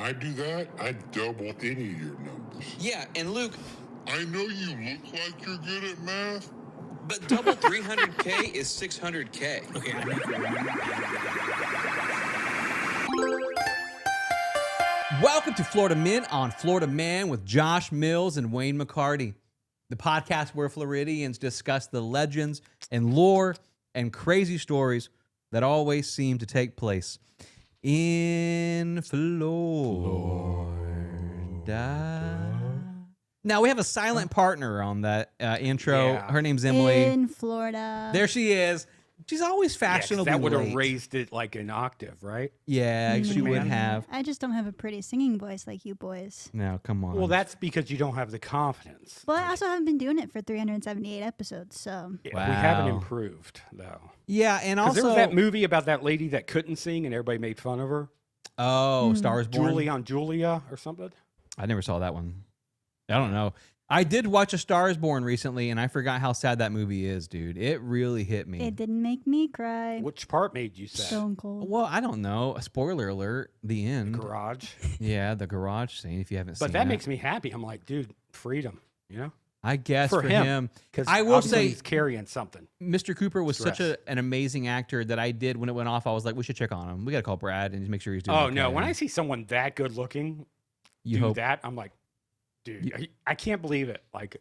I do that, I double any of your numbers. Yeah, and Luke... I know you look like you're good at math. But double 300K is 600K. Okay, I make one. Welcome to Florida Men on Florida Man with Josh Mills and Wayne McCarty, the podcast where Floridians discuss the legends and lore and crazy stories that always seem to take place in Florida. Now, we have a silent partner on that intro. Yeah. Her name's Emily. In Florida. There she is. She's always fashionably that would have late. raised it like an octave, right? Yeah, she would Man. have. I just don't have a pretty singing voice like you boys. No, come on. Well, that's because you don't have the confidence. But I also haven't been doing it for 378 episodes, so. Yeah, Wow. we haven't improved, though. Yeah, and Because also... there was that movie about that lady that couldn't sing and everybody made fun of her. Oh, Star is Born. Julie on Julia or something. I never saw that one. I don't know. I did watch A Star is Born recently, and I forgot how sad that movie is, dude. It really hit me. It didn't make me cry. Which part made you sad? Stone Cold. Well, I don't know. A spoiler alert, the end. Garage. Yeah, the garage scene, if you haven't seen But that it. makes me happy. I'm like, dude, freedom, you know? I guess for for him. him. Because I will say- he's carrying something. Mr. Cooper was such Stress. an amazing actor that I did, when it went off, I was like, we should check on him. We got to call Brad and just make sure he's doing Oh, okay. no. When I see someone that good looking you do hope that, I'm like, dude, I can't believe it. Like,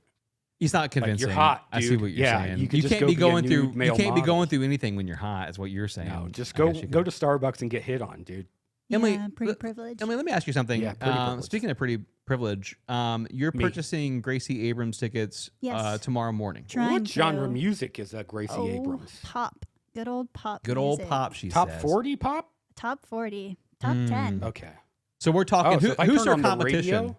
he's not convincing. you're hot, I see dude. what you're Yeah, saying. you could just can't go be be a going nude through. You male can't be model. going through anything when you're hot. Is what you're saying. no, just I go guess you go could. to Starbucks and get hit on, dude. Emily, Yeah, pretty privileged. Emily, let me ask you something. Yeah, pretty privileged. Speaking of pretty privilege, you're Me. purchasing Gracie Abrams tickets Yes. tomorrow morning. Trying What genre to. music is Gracie Oh, Abrams? pop. Good old pop. Good old music. pop, she Top says. 40 pop? Top 40. Top 10. Okay. So we're talking. Oh, so who, if I who's turn her on the competition? radio?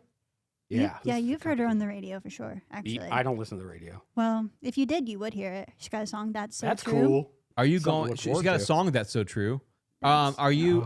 Yeah. Yeah, who's you've the heard her on the radio for sure, competition? actually. I don't listen to the radio. Well, if you did, you would hear it. She's got a song that's so That's true. cool. Are you Something to going? look She's forward got a to. song that's so true. Nice. Are you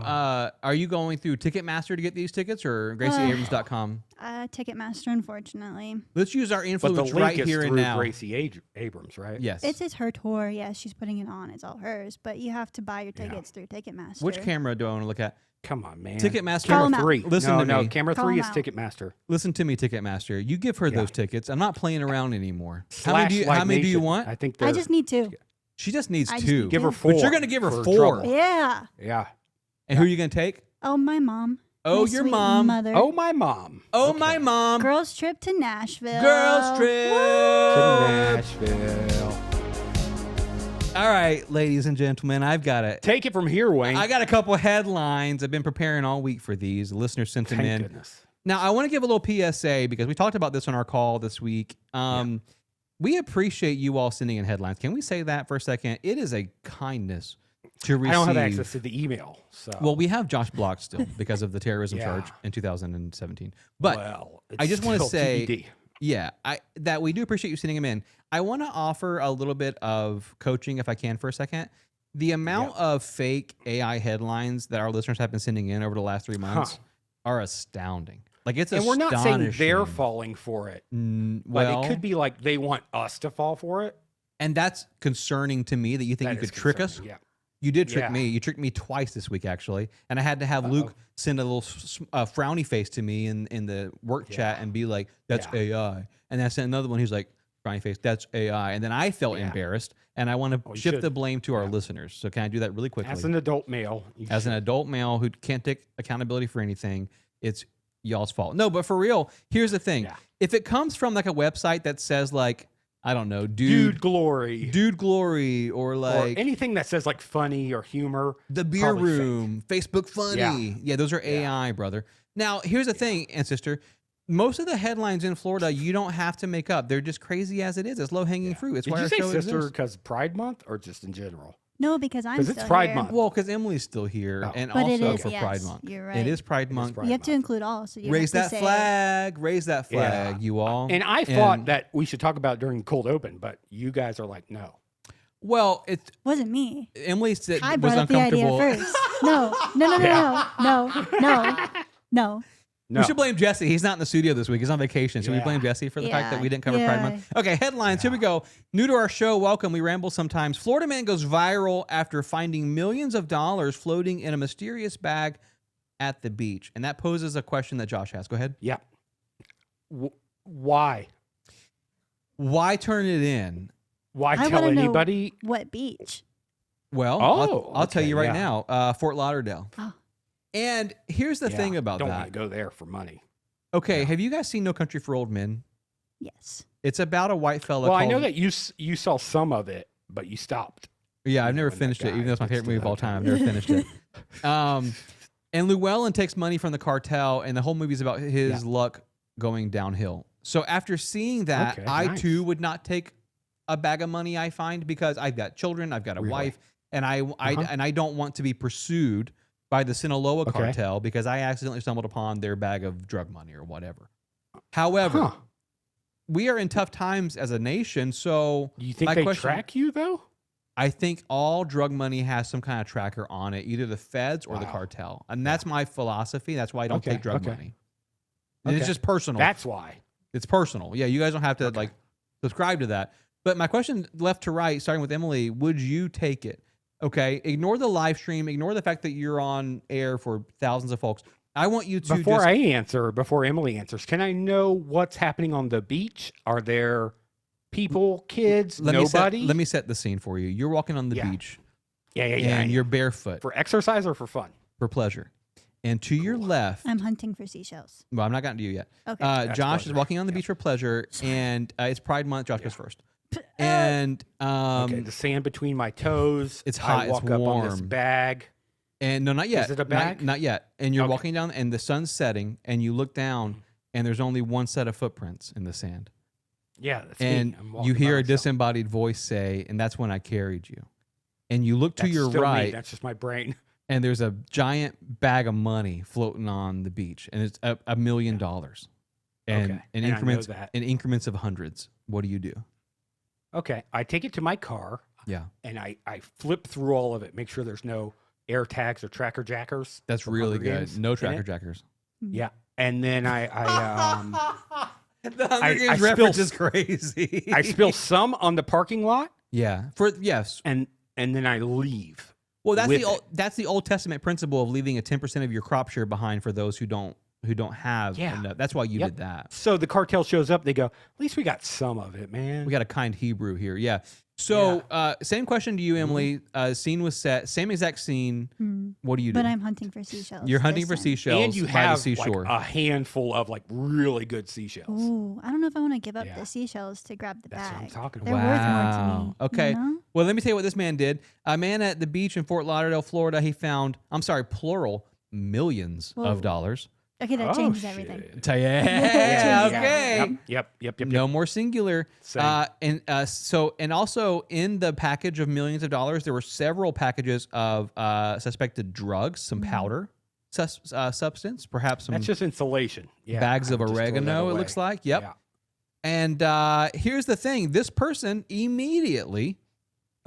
going through Ticketmaster to get these tickets or GracieAbrams.com? Ticketmaster, unfortunately. Let's use our But the influence link right is here through and now. Gracie Abrams, right? Yes. It's her tour. Yeah, she's putting it on. It's all hers. But you have to buy your Yeah. tickets through Ticketmaster. Which camera do I want to look at? Come on, man. Ticketmaster. Call 'em Camera out. 3. Listen no, to no, me. camera Call 3 'em is out. Ticketmaster. Listen to me, Ticketmaster. You give her Yeah. those tickets. I'm not playing around anymore. How Slash many Live do you Nation. want? I think I they're- just need two. She just needs I just two. need give her two. 4. But you're going to give her for 4. trouble. Yeah. Yeah. And who are you going to take? Oh, my mom. Oh, My your sweet mom. Mother. Oh, my mom. Oh, Okay. my mom. Girls trip to Nashville. Girls trip. To Nashville. All right, ladies and gentlemen, I've got it. Take it from here, Wayne. I got a couple headlines. I've been preparing all week for these. The listeners sent them Thank in. goodness. Now, I want to give a little PSA because we talked about this on our call this week. We appreciate you all sending in headlines. Can we say that for a second? It is a kindness to receive. I don't have access to the email, so. Well, we have Josh blocked still because of the terrorism Yeah. charge in 2017. But well, I just want to still say, TBD. yeah, that we do appreciate you sending them in. I want to offer a little bit of coaching, if I can, for a second. The amount of fake AI headlines that our listeners have been sending in over the last 3 months are astounding. Like, it's And we're astonishing. not saying they're falling for it, but Well, it could be like they want us to fall for it. and that's concerning to me that you think That you is could trick us. concerning, Yeah. You did trick Yeah. me. You tricked me twice this week, actually. And I had to have Luke send a little frowny face to me in the work chat and be like, that's Yeah. AI. And I sent another one. He's like, frowny face, that's AI. And then I felt Yeah. embarrassed. And I want to you shift should. the blame to our listeners. So can I do that really quickly? As an adult male, you As an should. adult male who can't take accountability for anything, it's y'all's fault. No, but for real, here's the thing. Yeah. If it comes from like a website that says like, I don't know, dude glory, Dude Glory, or or like anything that says like funny or humor, The Beer probably fake. Room, Facebook Funny. Yeah, those are AI, brother. Now, here's the thing, and sister. Most of the headlines in Florida, you don't have to make up. They're just crazy as it is. It's low-hanging fruit. It's Did why you our say show sister exists. because Pride Month or just in general? No, because I'm 'Cause still it's Pride here. Month. Well, because Emily's still here, Oh. and But it also is, for yes, Pride Month. you're right. It is Pride Month. Pride You have to Month. include all. So you Raise have that to say, flag. Raise that flag, Yeah. you all. And I thought that we should talk about it during cold open, but you guys are like, no. Well, it Wasn't me. Emily said I was brought up the idea uncomfortable. first. No. No. We should blame Jesse. He's not in the studio this week. He's on vacation. Should we Yeah. blame Jesse for the fact that Yeah. we didn't cover Pride Yeah. Month? Okay, headlines. Here we go. New to our show, welcome. We ramble sometimes. Florida man goes viral after finding millions of dollars floating in a mysterious bag at the beach, and that poses a question that Josh has. Go ahead. Yeah. Why? Why turn it in? Why I tell wanna know anybody? what beach? Well, I'll tell okay, you right yeah. now, Fort Lauderdale. Oh. And here's the thing about don't that. want to go there for money. Okay, Yeah. have you guys seen No Country for Old Men? Yes. It's about a white fella. Well, I know called- that you saw some of it, but you stopped. Yeah, I've know, never when that finished it, even though it's my guy favorite movie gets of to all that time. I've never finished it. And Llewellyn takes money from the cartel, and the whole movie is about his luck going downhill. So after seeing that, Okay, I nice. too would not take a bag of money. I find because I've got children, I've got a Really? wife, and I don't want to be pursued by the Sinaloa Okay. cartel because I accidentally stumbled upon their bag of drug money or whatever. However, we are in tough times as a nation, so Do you think my they question- track you though? I think all drug money has some kind of tracker on it, either the feds or the Wow. cartel. And that's my philosophy. That's why I don't Okay, take drug okay. money. And it's Okay. just personal. That's why. It's personal. Yeah, you guys don't have to Okay. like subscribe to that. But my question left to right, starting with Emily, would you take it? Okay, ignore the live stream, ignore the fact that you're on air for thousands of folks. I want you to Before Emily answers, can I know what's happening on the beach? Are there people, kids, nobody? Let me set the scene for you. You're walking on the Yeah. beach yeah. and you're barefoot for exercise or for fun? for pleasure. And to your left, I'm hunting for seashells. well, I'm not gotten to you yet. Okay. Josh is pleasure. walking on the beach for pleasure, and it's Pride Month. Josh goes first. And Okay, the sand between my toes. it's hot, I it's walk up on this warm. bag. and no, not yet. Is it a Not- bag? Not, yet. And you're Okay. walking down, and the sun's setting, and you look down, and there's only one set of footprints in the sand. Yeah, that's And me. I'm walking you by hear a myself. disembodied voice say, "And that's when I carried you." And you look to That's your still me. right, That's just my brain. and there's a giant bag of money floating on the beach, and it's $1 million, and Okay. in And I know increments that. in increments of hundreds. What do you do? Okay, I take it to my car Yeah, and I flip through all of it, make sure there's no air tags or tracker jackers. that's from really Hunger good. Games No in tracker it. jackers. Yeah, and then The Hunger I Games spill reference is s- crazy. I spill some on the parking lot, Yeah. Yes. and then I leave. Well, that's with the old, it. that's the Old Testament principle of leaving a 10% of your crop share behind for those who don't have. Yeah. enough. That's why you Yep. did that. So the cartel shows up. They go, at least we got some of it, man. We got a kind Hebrew here. Yeah. So, same question to you, Emily. Scene was set. Same exact scene. Hmm. What do you do? But I'm hunting for seashells. You're hunting for this time. seashells and you by have the seashore. like a handful of like really good seashells. Ooh, I don't know if I want to give up Yeah. the seashells to grab the That's bag. what I'm talking They're about. worth more to me. Okay. You know? Well, let me tell you what this man did. A man at the beach in Fort Lauderdale, Florida, he found, plural, millions Whoa. of dollars. Okay, that Oh, changes shit. everything. Yeah, okay. Yep. No more singular. Same. And also in the package of millions of dollars, there were several packages of suspected drugs, some powder substance, perhaps some That's just insulation. Yeah, bags I of would just throw that oregano. It away. looks like. Yep. Yeah. And here's the thing: this person immediately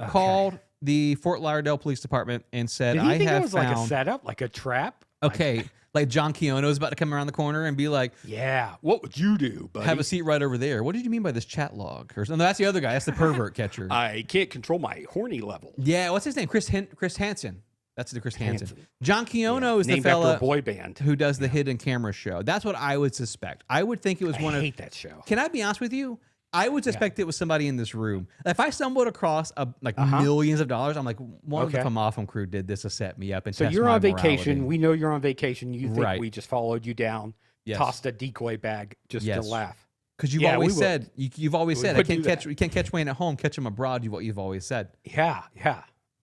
Okay. called the Fort Lauderdale Police Department and said, Did he "I think it have was like a found." setup, like a trap? Like, Okay, like John Keono is about to come around the corner and be like, yeah. What would you do, buddy? "Have a seat right over there." What did you mean by this chat log? Or no, that's the other guy. That's the pervert catcher. I can't control my horny level. Yeah, what's his name? Chris Hansen. That's the Chris Hansen. Hansen. John Keono is the Named after fella a boy band. who does the hidden camera show. That's what I would suspect. I would think it was I one of. hate that show. Can I be honest with you? I would suspect it was somebody in this room. If I stumbled across millions of dollars, I'm like, one of the Okay. From crew did this to set me up and So test you're my on vacation. morality. We know you're on vacation. You think Right. we just followed you down, Yes. tossed a decoy bag just Yes. to laugh. Because you've Yeah, always we would. said you've always We said would I can't do catch that. you can't catch Wayne at home, catch him abroad. You've always said. Yeah.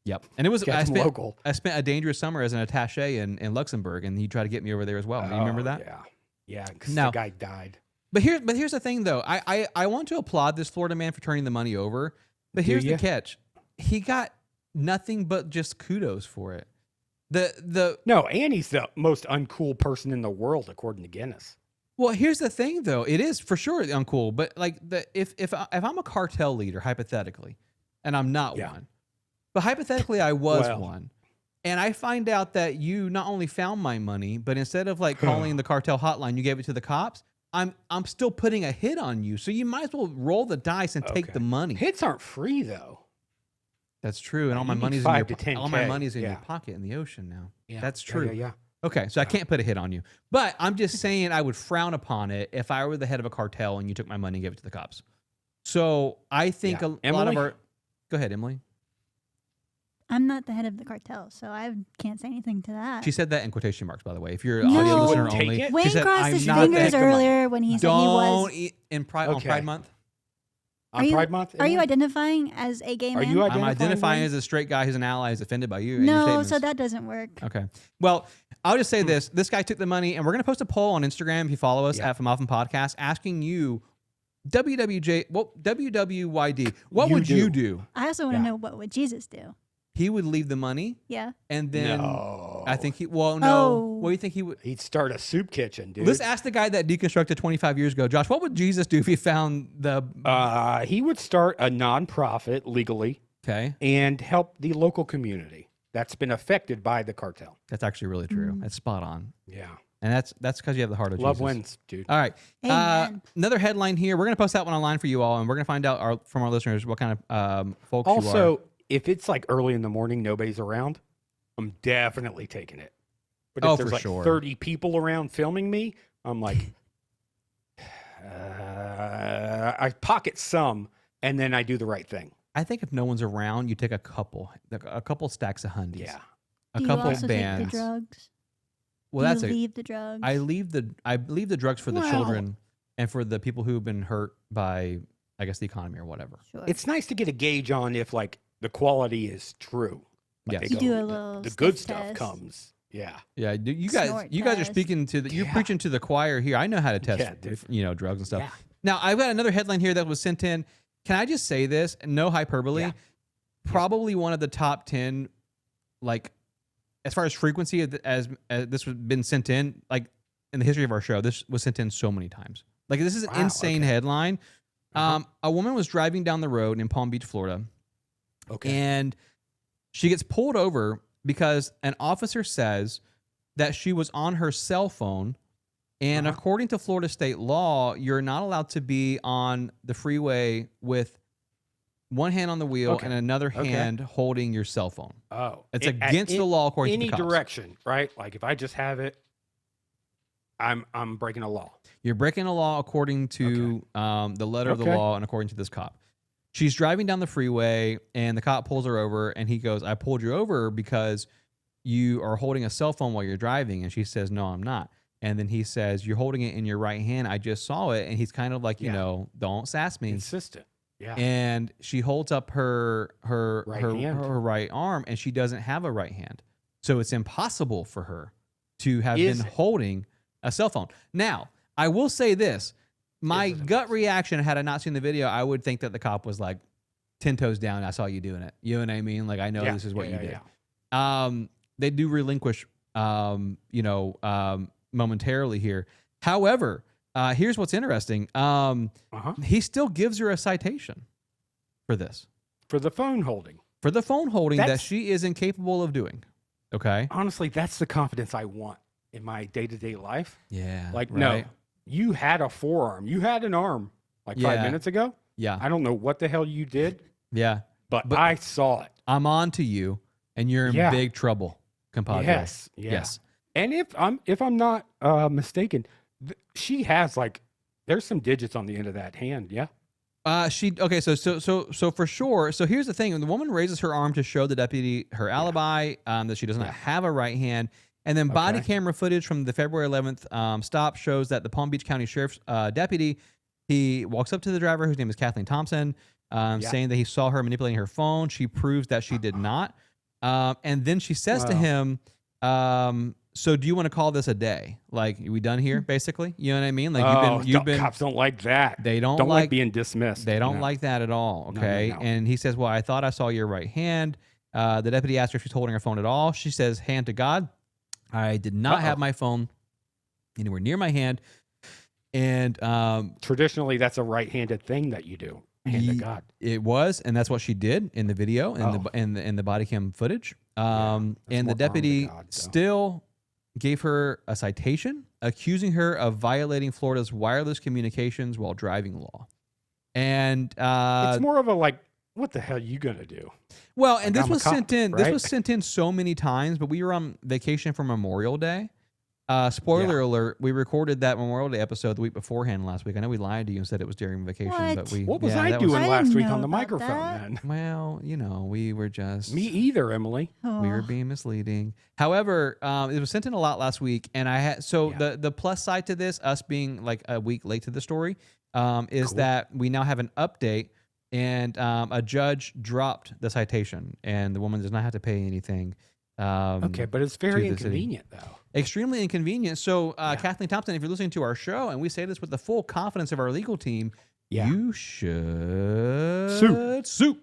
Yep. And it was Catch 'em local. I spent a dangerous summer as an attaché in Luxembourg, and he tried to get me over there as well. Do you remember Oh, that? Yeah, because Now- the guy died. But here's the thing though. I want to applaud this Florida man for turning the money over. But Do here's the ya? catch. He got nothing but just kudos for it. The No, and he's the most uncool person in the world, according to Guinness. Well, here's the thing though. It is for sure uncool, but like if I'm a cartel leader hypothetically, and I'm not Yeah. one. But hypothetically I was Well. one. And I find out that you not only found my money, but instead of like calling the cartel hotline, you gave it to the cops. I'm still putting a hit on you. So you might as well roll the dice and take Okay. the money. Hits aren't free though. That's true. And all my You need money's in 5 your to 10K. all my money's in your Yeah. pocket in the ocean now. Yeah. That's Yeah, true. Yeah. Okay, so I can't put a hit on you. But I'm just saying I would frown upon it if I were the head of a cartel and you took my money and gave it to the cops. So I think Yeah. a lot of Emily? our... Go ahead, Emily. I'm not the head of the cartel, so I can't say anything to that. She said that in quotation marks, by the way. If you're No. audio You listener wouldn't take only. it? She Wayne said, crossed "I'm his not the head fingers of the money." earlier when he said he was. Don't eat on Pride Month. On Pride Month? Are you Emily? identifying as a gay Are man? you I'm identifying identifying Wayne? as a straight guy who's an ally who's offended by you and your No, statements. so that doesn't work. Okay. Well, I'll just say this. This guy took the money, and we're going to post a poll on Instagram if you follow us Yeah. at From Often Podcast, asking you, WWYD, what You would do. you do? I also want to Yeah. know, what would Jesus do? He would leave the money, Yeah. and then No. I think no. Oh. What do you think he would? He'd start a soup kitchen, dude. Let's ask the guy that deconstructed 25 years ago. Josh, what would Jesus do if he found the... He would start a nonprofit legally Okay. and help the local community that's been affected by the cartel. That's actually really true. That's spot on. Yeah. And that's because you have the heart of Love Jesus. wins, dude. All right. Amen. Another headline here. We're going to post that one online for you all, and we're going to find out from our listeners what kind of folks you are. Also, if it's like early in the morning, nobody's around, I'm definitely taking it. But if Oh, there's for like sure. 30 people around filming me, I'm like, I pocket some and then I do the right thing. I think if no one's around, you take a couple stacks of hundies. Yeah. A Do couple you also bands. take the drugs? Well, Do that's you it. leave the drugs? I leave the drugs for the Well- children and for the people who've been hurt by, I guess, the economy or whatever. Sure. It's nice to get a gauge on if like the quality is true. Like, Yes. they You do a the- little the good sniff stuff test. comes. Yeah. Yeah, you Snort guys are test. speaking to you're Yeah. preaching to the choir here. I know how to test, Yeah, dude. drugs and stuff. Yeah. Now, I've got another headline here that was sent in. Can I just say this? No hyperbole. Yeah. Probably one of the top 10, like, as far as frequency as this has been sent in, like, in the history of our show, this was sent in so many times. Like, this is an Wow, insane okay. headline. A woman was driving down the road in Palm Beach, Florida, Okay. and she gets pulled over because an officer says that she was on her cell phone. And according to Florida state law, you're not allowed to be on the freeway with one hand on the wheel Okay. and another Okay. hand holding your cell phone. Oh, It's At against the law according to any the cops. direction, right? Like if I just have it, I'm breaking a law. You're breaking a law according to the letter of the Okay. law and according to this cop. She's driving down the freeway and the cop pulls her over and he goes, I pulled you over because you are holding a cell phone while you're driving. And she says, no, I'm not. And then he says, you're holding it in your right hand. I just saw it. And he's kind of like, you Yeah. know, don't sass me. Consistent. Yeah. And she holds up her Right hand. her right arm and she doesn't have a right hand. So it's impossible for her to have Is been it? holding a cell phone. Now, I will say this. My Is it gut impossible? reaction, had I not seen the video, I would think that the cop was like 10 toes down. I saw you doing it. You know what I mean? Like, I know Yeah, this is what yeah, you yeah, did. They do relinquish, momentarily here. However, here's what's interesting. He still gives her a citation for this, For the phone holding. for the phone holding that That's- she is incapable of doing. Okay. Honestly, that's the confidence I want in my day-to-day life. Yeah. Like, right? no, you had a forearm. You had an arm like Yeah. 5 minutes ago. Yeah. I don't know what the hell you did, Yeah. but But- I saw it. I'm on to you and you're in Yeah. big trouble, compadre. Yes. Yeah. Yes. And if I'm not mistaken, she has like there's some digits on the end of that hand. Yeah. Okay, so for sure. So here's the thing: when the woman raises her arm to show the deputy her alibi, that she does not have a right hand, and then body Okay. camera footage from the February 11th stop shows that the Palm Beach County Sheriff's deputy, he walks up to the driver, whose name is Kathleen Thompson, saying that he saw her manipulating her phone. She proves that she did not, and then she says to him, "So do you want to call this a day? Like, are we done here? Basically, you know what I mean? Like you've been." Cops don't like that. They don't like like being dismissed. They don't No. like that at all. No, Okay. no. And he says, well, I thought I saw your right hand. The deputy asked her if she's holding her phone at all. She says, hand to God. I did not have my phone anywhere near my hand. And Traditionally, that's a right-handed thing that you do. Hand to Ye- God. it was, and that's what she did in the video and Oh. in the body cam footage. that's And the more deputy harm to God, though. still gave her a citation, accusing her of violating Florida's wireless communications while driving law. And It's more of a like what the hell are you gonna do? Well, and Like, this I'm a was cop, sent in. This right? was sent in so many times, but we were on vacation for Memorial Day. Spoiler alert: we recorded that Memorial Day episode the week beforehand last week. I know we lied to you and said it was during vacation, but What? we. What was yeah, I that doing I last didn't week know on the about microphone that. then? Well, we were just. Me either, Emily. Oh. We were being misleading. However, it was sent in a lot last week, and I had the plus side to this, us being like a week late to the story, is Cool. that we now have an update, and a judge dropped the citation, and the woman does not have to pay anything. Okay, but it's very to the city. inconvenient though. Extremely inconvenient. So, Kathleen Thompson, if you're listening to our show, and we say this with the full confidence of our legal team, you should sue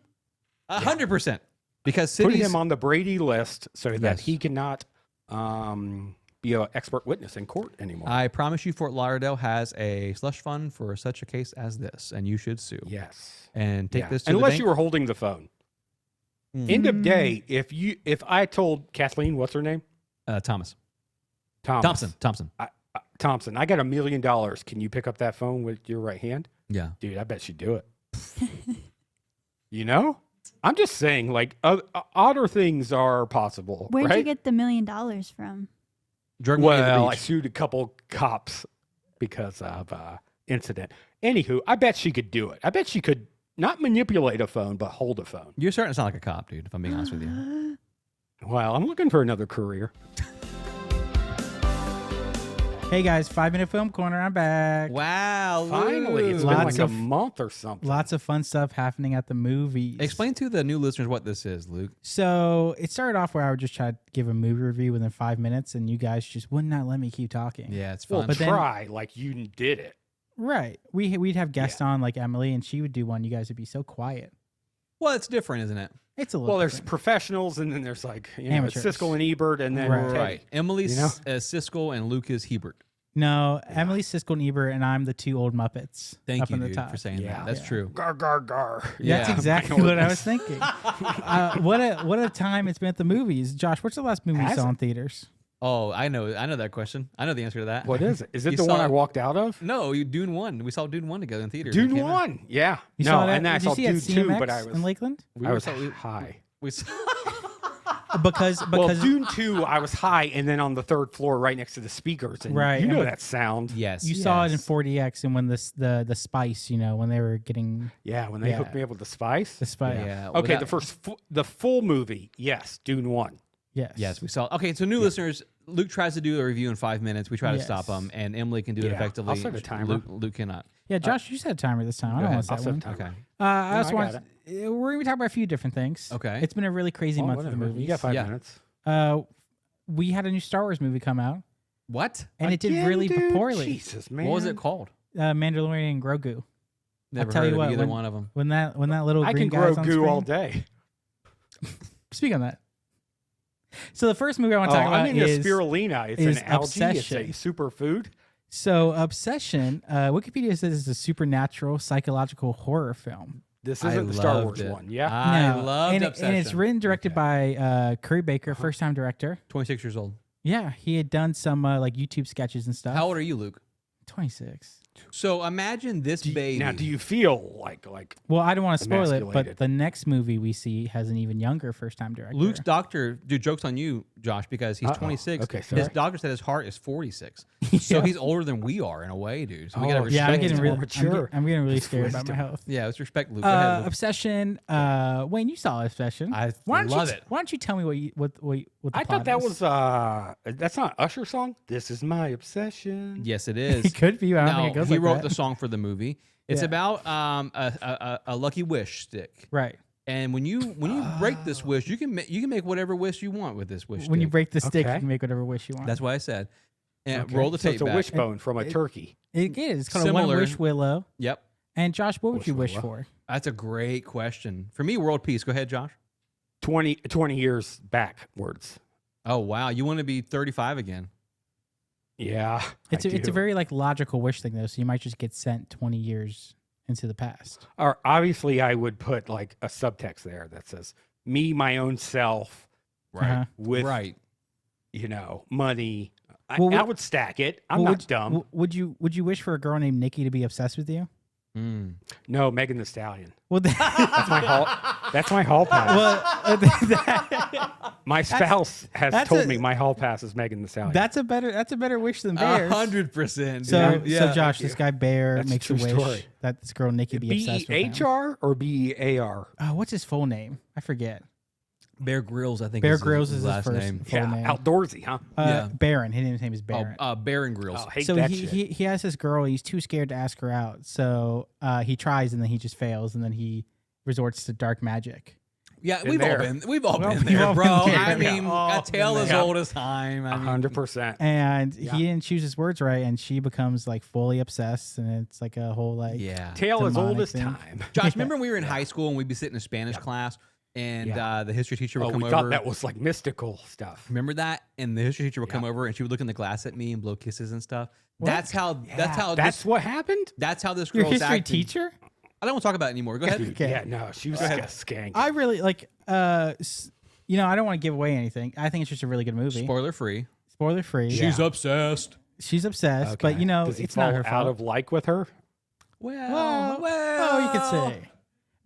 100%, because Put cities him on the Brady list so that Yes. he cannot be an expert witness in court anymore. I promise you, Fort Lauderdale has a slush fund for such a case as this, and you should sue. Yes. And take Yeah. this to the Unless bank. you were holding the phone. Mm. End of day, if I told Kathleen, what's her name? Thomas. Thomas. Thompson. Thompson, I got $1 million. Can you pick up that phone with your right hand? Yeah. Dude, I bet she'd do it. You know? I'm just saying, like, odder things are possible. Where'd right? you get the $1 million from? Drug money at the Well, I beach. sued a couple cops because of incident. Anywho, I bet she could do it. I bet she could not manipulate a phone, but hold a phone. You're starting to sound like a cop, dude, if I'm being honest with you. Well, I'm looking for another career. Hey guys, 5-minute film corner. I'm back. Wow. Finally, it's Lou. been Lots like a of- month or something. Lots of fun stuff happening at the movies. Explain to the new listeners what this is, Luke. So it started off where I would just try to give a movie review within 5 minutes, and you guys just would not let me keep talking. Yeah, it's Well, fun. But then- try like you did it. Right. We'd have guests on like Emily, and she would do one. You guys would be so quiet. Well, it's different, isn't it? It's a little. Well, there's different. professionals, and then there's like Amateurs. Siskel and Ebert, and then Right. Teddy. Right. Emily's You know? Siskel and Luke is Hebert. No, Emily Siskel and Ebert, and I'm the two old Muppets. Thank up you, in the dude, top. for saying Yeah. that. That's Yeah. true. Gar gar gar. That's Yeah. exactly what I was thinking. What a time it's been at the movies. Josh, what's the last movie you Has saw it? in theaters? Oh, I know that question. I know the answer to that. What is it? Is it You the one saw I it? walked out of? No, Dune 1. We saw Dune 1 together in theaters. Dune It came out. 1. Yeah. You no, saw that? and then I Did you saw see it Dune at 2, CMX but I was in Lakeland? I was saw- high. We saw, Because Well, Dune 2, I was high, and then on the third floor, right next to the speakers. And Right, you know and- that sound. yes. you saw it in yes. 4DX, and when the spice, when they were getting Yeah, when they Yeah. hooked me up with the spice. the spice. Yeah. Okay, without- the full movie, yes, Dune 1. Yes. Yes, we saw. Okay, so new listeners, Luke tries to do a review in 5 minutes. We try to stop Yes. him, and Emily can do it Yeah, effectively. I'll set a timer. Luke cannot. Yeah, Josh, you set a timer this time. I Go don't ahead. want to I'll set set a one. timer. Okay. I No, just I want. got We're going to be talking about a few different things. Okay. It's been a really crazy Well, month for the whatever. movies. You got 5 Yeah. minutes. We had a new Star Wars movie come out, What? and it did Again, really dude? poorly. Jesus, man. What was it called? Mandalorian and Grogu. Never tell heard you of what, either when- one of them. When that little I green can grow guy's on goo screen. all day. Speak on that. So the first movie I want Oh, to talk about I'm into is spirulina. It's is an algae. Obsession. It's a superfood. so Obsession. Wikipedia says it's a supernatural psychological horror film. This I isn't the Star loved Wars it. one. Yeah. I No, loved and, Obsession. and it's written and directed by Curry Baker, first time director. 26 years old. Yeah, he had done some like YouTube sketches and stuff. How old are you, Luke? 26. So imagine this baby. Now, do you feel like Well, I don't want to spoil it, but Emasculated. the next movie we see has an even younger first time director. Luke's doctor, dude, joke's on you, Josh, because he's Uh-oh. 26. Okay, His sorry. doctor said his heart is 46. So he's older than we are in a way, dude. So we gotta Oh, respect yeah, I'm Shit, getting it's really, more mature. I'm getting really It's scared about my wisdom. health. Yeah, let's respect Luke. Go ahead, Luke. Obsession. Wayne, you saw Obsession. I why don't love you, it. Why don't you tell me what the I plot thought that is? was that's not Usher song. This is my obsession. Yes, it It is. could be. I don't think it Now, goes he like wrote that. the song for the movie. It's Yeah. about a lucky wish stick. Right. And when you break this wish, you can make whatever wish you want with this wish When you stick. break the stick, you Okay. can make whatever wish you want. That's what I said. And Okay. roll the So tape it's a back. wishbone from a turkey. it is. It's called a Similar. One Wish Willow. Yep. And Josh, what would you wish Willow. for? That's a great question. For me, world peace. Go ahead, Josh. 20 years backwards. Oh, wow. You want to be 35 again. Yeah. It's I a do. very like logical wish thing though, so you might just get sent 20 years into the past. Or obviously, I would put like a subtext there that says me, my own self, Uh-huh. with Right. money. Well, I would stack it. I'm Well, not dumb. Would you wish for a girl named Nikki to be obsessed with you? No, Megan the Stallion. Well, That's my hall. That's my hall pass. My spouse has that's told a- me my hall pass is Megan the Stallion. that's a better wish than Bears. 100%. So, dude. so Josh, this guy Bear That's a makes a true wish story. that this girl Nikki be obsessed with him. BEHR or BEAR? Oh, what's his full name? I forget. Bear Grylls, I think. Bear is Grylls his is his last first name. full Yeah, name. outdoorsy, huh? Yeah. Baron. His name is Baron. Baron Grylls. Oh, hate So that he, shit. he has this girl. He's too scared to ask her out. So he tries and then he just fails and then he resorts to dark magic. Yeah, Been we've there. all been We've there, all bro. been there. I Yeah. mean, All a tale been as there. old as time. I mean, 100%. And Yeah. he didn't choose his words right, and she becomes like fully obsessed, and it's like a whole like yeah. Tale as old demonic as thing. time. Josh, remember when we were in high school and we'd be sitting in Spanish class and Yeah. the history teacher would Oh, come we over? thought that was like mystical stuff. Remember that? And the history teacher would come Yeah. over and she would look in the glass at me and blow kisses and stuff. What? That's how That's what happened? that's how this your girl's history acting. teacher. I don't want to talk about it anymore. Go ahead. Dude, Okay. Yeah, no, she was a skank. I really like. You know, I don't want to give away anything. I think it's just a really good movie. Spoiler free. Spoiler free. She's obsessed. She's obsessed, Okay. but you know, Does he it's not fall her out fault. of like with her? Well, Oh, you could say.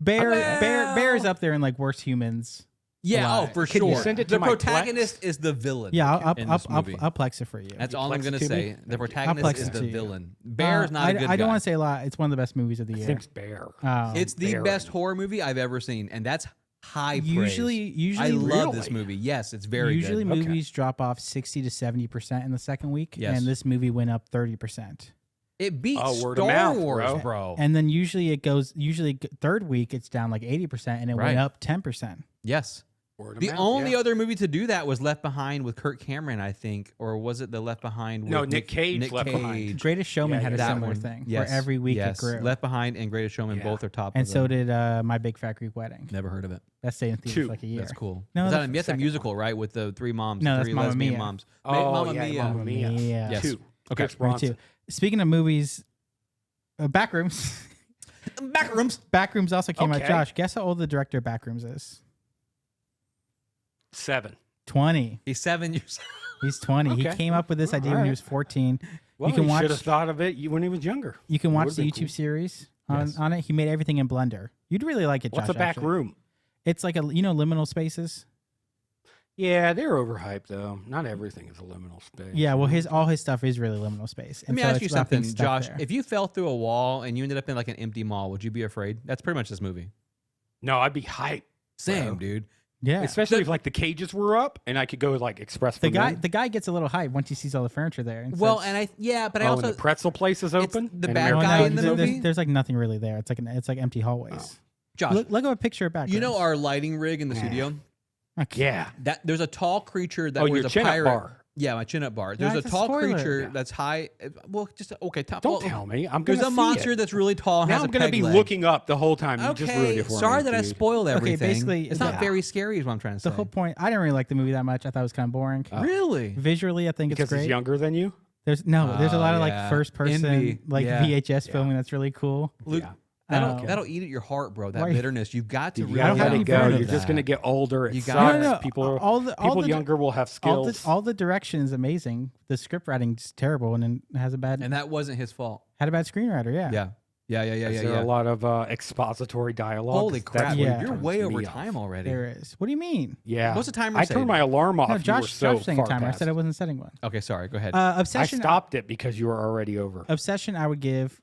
Bear is up there in like worst humans. Yeah, alive. oh, for Can you sure. send it to The my protagonist is the villain. Yeah, in this movie. I'll plex it for you. That's all I'm plex going it to to me? say. The Thank you. I'll protagonist plex is it the to you. villain. Bear's not a good guy. I don't want to say a lot. It's one of the best movies of the I year. think it's Bear. It's the Baron. best horror movie I've ever seen, and that's high praise. Usually, I love this Really? movie. Yes, it's very usually good. movies drop off 60 to 70% in the second week, Yes. and this movie went up 30%. It beat Oh, word of Star mouth, Wars, bro. And then usually third week it's down like 80%, and it Right. went up 10%. Yes. Word of The mouth, only yeah. other movie to do that was Left Behind with Kirk Cameron, I think, or was it the Left Behind? No, with Nick Cage, Left Behind. Greatest Showman Yeah, had a yeah. similar one. thing, Yes. where every week yes. it grew. Left Behind and Greatest Showman Yeah. both are top. And of so the- did My Big Fat Greek Wedding. Never heard of it. That stayed in theaters Two. for like a year. That's cool. No, Is the that that's a second musical, right? With the three moms, No, that's three Mamma lesbian Mia. moms. Oh, Mamma yeah, Mia. Mamma Mia. Mia. Yes. Two. Okay. Chris Me Bronson. too. Speaking of movies, Backrooms. Backrooms. Backrooms also came out. Okay. Josh, guess how old the director of Backrooms is? 7. 20. He's 7 years. He's 20. He Okay. came up with this idea when he Alright. was 14. Well, you can he watch. should have thought of it when he was younger. You can It watch would've the been YouTube cool. series on, Yes. on it. He made everything in Blender. You'd really like it, Josh. What's a back actually. room? It's like liminal spaces. Yeah, they're overhyped though. Not everything is a liminal space. Yeah, well, all his stuff is really liminal space. Let me so ask it's you about something, being stuck Josh. there. If you fell through a wall and you ended up in like an empty mall, would you be afraid? That's pretty much this movie. No, I'd be hyped. Same, Bro. dude. Yeah, Especially if like the cages were up and I could go like express the from guy them. the guy gets a little hype once he sees all the furniture there. And Well, says- and but I Oh, also and the pretzel place is open. the and bad Oh, American guy no, in the Pizza? movie? there's like nothing really there. It's like empty hallways. Josh, Look at a picture of Backrooms. you know our lighting rig in the studio. Okay. Yeah. That there's a tall creature that Oh, wears your a chin-up pirate. bar. Yeah, my chin up bar. Yeah, There's a it's a tall spoiler. creature Yeah. that's high. Well, just okay. Top. Don't well, tell me. I'm There's gonna a see monster it. that's really tall. And Now has I'm a gonna peg be leg. looking up the whole time. You just ruined Okay, it for me. sorry that I dude. spoiled everything. basically, it's not yeah. very scary. Is what I'm trying to say. The whole point. I didn't really like the movie that much. I thought it was kind of boring. Really? Visually, I think Because it's great. he's younger than you. There's a lot of like yeah. first person Envy. like Yeah. VHS Yeah. filming that's really cool. Luke, Yeah. that'll eat at your heart, bro. That Why- bitterness. You've got to Dude, you really gotta have let any it go. part You're of just that. gonna get older. It You sucks. gotta- No, People, all the younger will have skills. all the direction is amazing. The script writing's terrible and then has And that wasn't his fault. had a bad screenwriter. Yeah. Yeah. Is there a lot of expository dialogue? Holy That's crap! what Yeah. You're turns way me over off. time already. There is. What do you mean? Yeah. What's the timer I say? turned my alarm off. No, you were Josh so setting a far timer. I past. said I wasn't setting one. Okay, sorry. Go ahead. I Obsession. stopped it because you were already over. Obsession. I would give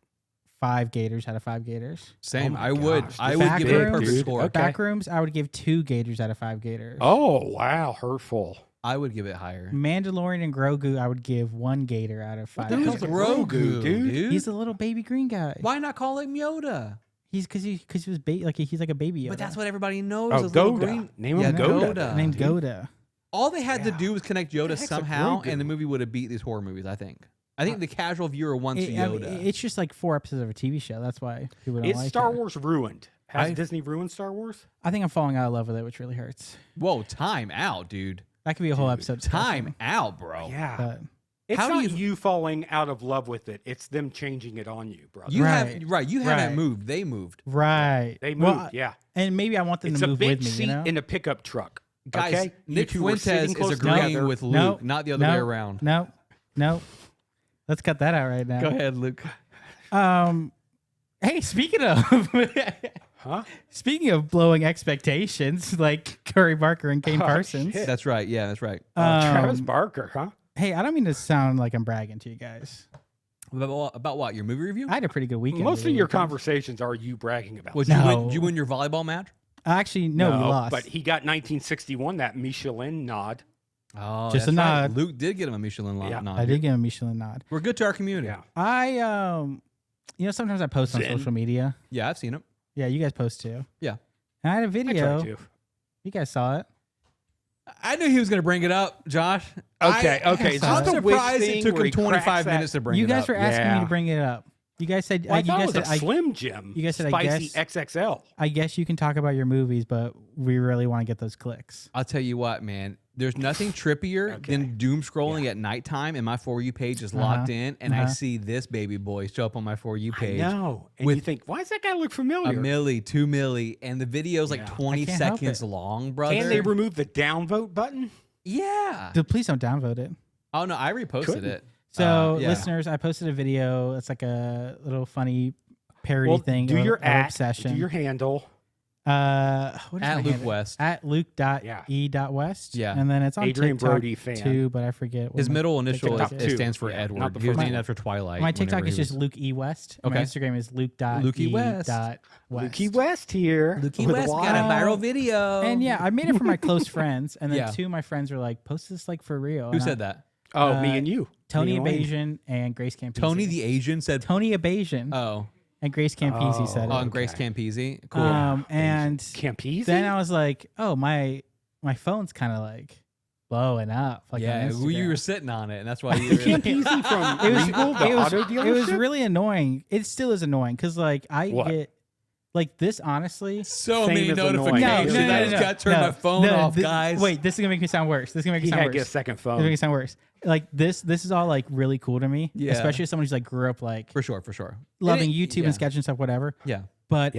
5 gators out of 5 gators. Same. my I would. gosh, I this would is give it a big, perfect dude. score. Okay. Backrooms. I would give 2 gators out of 5 gators. Oh wow, hurtful. I would give it higher. Mandalorian and Grogu. I would give 1 gator out of 5. the hell's gators. a Grogu, dude? He's the little baby green guy. Why not call him Yoda? He's because he was he's like a baby Yoda. But that's what everybody knows. Oh, is little Goda. green. Name yeah, him Goda. Goda. named dude. Goda. All they had to Yeah. do was connect Yoda heck's a somehow, Grogu? and the movie would have beat these horror movies. I think. I think the casual viewer wants I mean, Yoda. it's just like 4 episodes of a TV show. That's why people don't Is like Star it. Wars ruined? Has I- Disney ruined Star Wars? I think I'm falling out of love with it, which really hurts. Whoa, time out, dude. That could be a whole episode. Time out, bro. Yeah. But It's How do not you falling out of love with it. It's them changing it on you, brother. You Right. have You haven't Right. moved. They moved. right, They Well, moved, yeah. and maybe I want them It's to a move big with me. seat You know, in a pickup truck. Guys, okay? You Nick two were Fuentes sitting is close agreeing together. with Luke, No, not the other way around. No. Let's cut that out right now. Go ahead, Luke. Um, Hey, speaking of Huh? speaking of blowing expectations, like Curry Barker and Kane Oh, Parsons. shit. That's right. Yeah, that's right. Travis Um, Barker, huh? Hey, I don't mean to sound like I'm bragging to you guys. About what? Your movie review? I had a pretty good weekend. Most over of the your weekend. conversations are you bragging about. Well, No. did you win your volleyball match? Actually, no, we lost. But he got 1961, that Michelin nod. Oh, Just a that's right. nod. Luke did get him a Michelin Yeah. nod. I did get a Michelin nod. We're good to our community. Yeah. Sometimes I post on Zen. social media. Yeah, I've seen him. Yeah, you guys post too. Yeah. And I had a I video. tried to. You guys saw it. I knew he was going to bring it up, Josh. Okay, I- okay. Is I'm this the wish surprised it thing took where him he cracks 25 that- minutes to bring You it guys up. were asking me Yeah. to bring it up. You guys said, Well, I thought you it guys was said, a Slim Jim. you guys said, I Spicy guess- XXL. I guess you can talk about your movies, but we really want to get those clicks. I'll tell you what, man. There's nothing trippier Okay. than doom scrolling at nighttime, and my For You page is locked in, and I Uh-huh. see this baby boy show up on my For You page. No. And with you think, why does that guy look familiar? A milli, 2 milli, and the video's like Yeah. 20 I can't help seconds it. long, brother. Can they remove the downvote button? Yeah. Please don't downvote it. Oh, no, I reposted Couldn't. it. So, Yeah. listeners, I posted a video. It's like a little funny parody Well, thing. do of- your of at, obsession. do your handle. What is At my Luke handle? West. At Luke.e.west. Yeah. And then it's on Adrian TikTok Brody fan. too, but I forget. what His my middle initial TikTok TikTok is. it too. stands for Yeah, Edward. not the He was first named one. after Twilight. My TikTok whenever is he just was- Luke E. West. My Okay. Instagram is Luke.e. Lukey West. West. Lukey West here. Lukey with West Y. got a viral video. And yeah, I made it for my close friends, and then Yeah. two of my friends were like, "Post this like for real." Who And said that? Oh, me Uh, and you. Tony Me and Wayne. Abasion and Grace Campisi. Tony the Asian said. Tony Abasion Oh, and Grace Campisi said it. on Grace Okay. Campisi. Cool. And Campese? then I was like, "Oh, my phone's kind of like blowing up." Like on yeah, you Instagram. were sitting on it, and that's why you were. Campese from It was, Regal, the it was, auto it dealership? was really annoying. It still is annoying because like I What? get like this honestly. so Same many as annoying. notifications. No, no, I no, just no, got to turn my phone off, guys. Wait, this is gonna make me sound worse. This is gonna make me He sound had to worse. get a second This is gonna phone. make me sound worse. Like this is all like really cool to me. Yeah. Especially as someone who's like grew up like For sure, for sure. loving It- YouTube yeah. and sketch and stuff, whatever. Yeah. But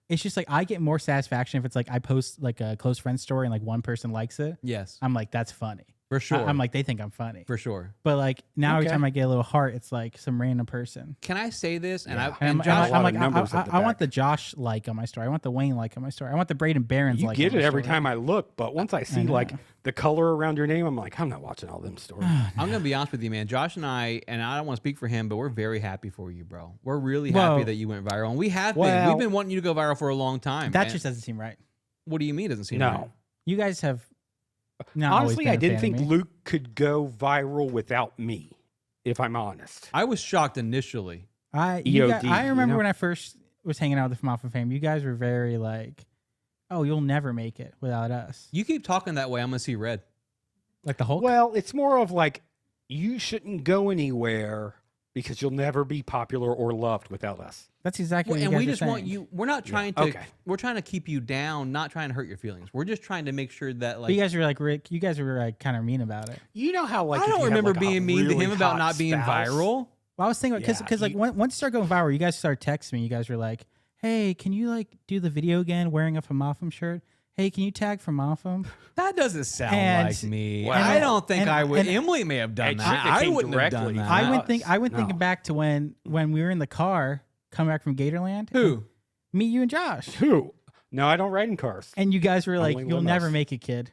it's just like I get more satisfaction if it's like I post like a close friend story and like one person likes it. Yes, I'm like, that's funny. for sure. I'm like, they think I'm funny. for sure. But like now every Okay. time I get a little heart, it's like some random person. Can I say this? And Yeah. I And and a Josh, lot I'm of like, numbers at the I want back. the Josh like on my story. I want the Wayne like on my story. I want the Braden Barons You like get on it my every story. time I look, but once I see like know. the color around your name, I'm like, I'm not watching all them stories. I'm gonna be honest with you, man. Josh and I don't want to speak for him, but we're very happy for you, bro. We're really Whoa. happy that you went viral, and we have been. Well- We've been wanting you to go viral for a long time. That and- just doesn't seem right. What do you mean? It doesn't seem right? No. You guys have not always Honestly, been I a didn't fan of think me. Luke could go viral without me, if I'm honest. I was shocked initially. EOD, I remember you know? when I first was hanging out with From Off of Fame. You guys were very like, "Oh, you'll never make it without us." You keep talking that way, I'm gonna see red. Like the Hulk. Well, it's more of like, you shouldn't go anywhere because you'll never be popular or loved without us. That's exactly Well, what and you we guys just are want saying. you. We're not trying to. Okay. We're trying to keep you down, not trying to hurt your feelings. We're just trying to make sure that, But like, you guys were like, Rick. You guys were like kind of mean about it. You know how like I if don't you have, remember like, a being mean to really him about hot not being spouse- viral. Well, I was thinking because Yeah, like once you start going viral, you guys start texting me. You guys were like, "Hey, can you like do the video again wearing a Famafum shirt? Hey, can you tag Famafum?" That doesn't sound And- like me. Well, I don't think and- I would. and- Emily may have done It that. shouldn't have I came wouldn't have done directly that. from I went No. thinking back to when we were in the car coming back from Gatorland. Who? Me, you, and Josh. Who? No, I don't ride in cars. And you guys were like, Only "You'll one never us. make it, kid."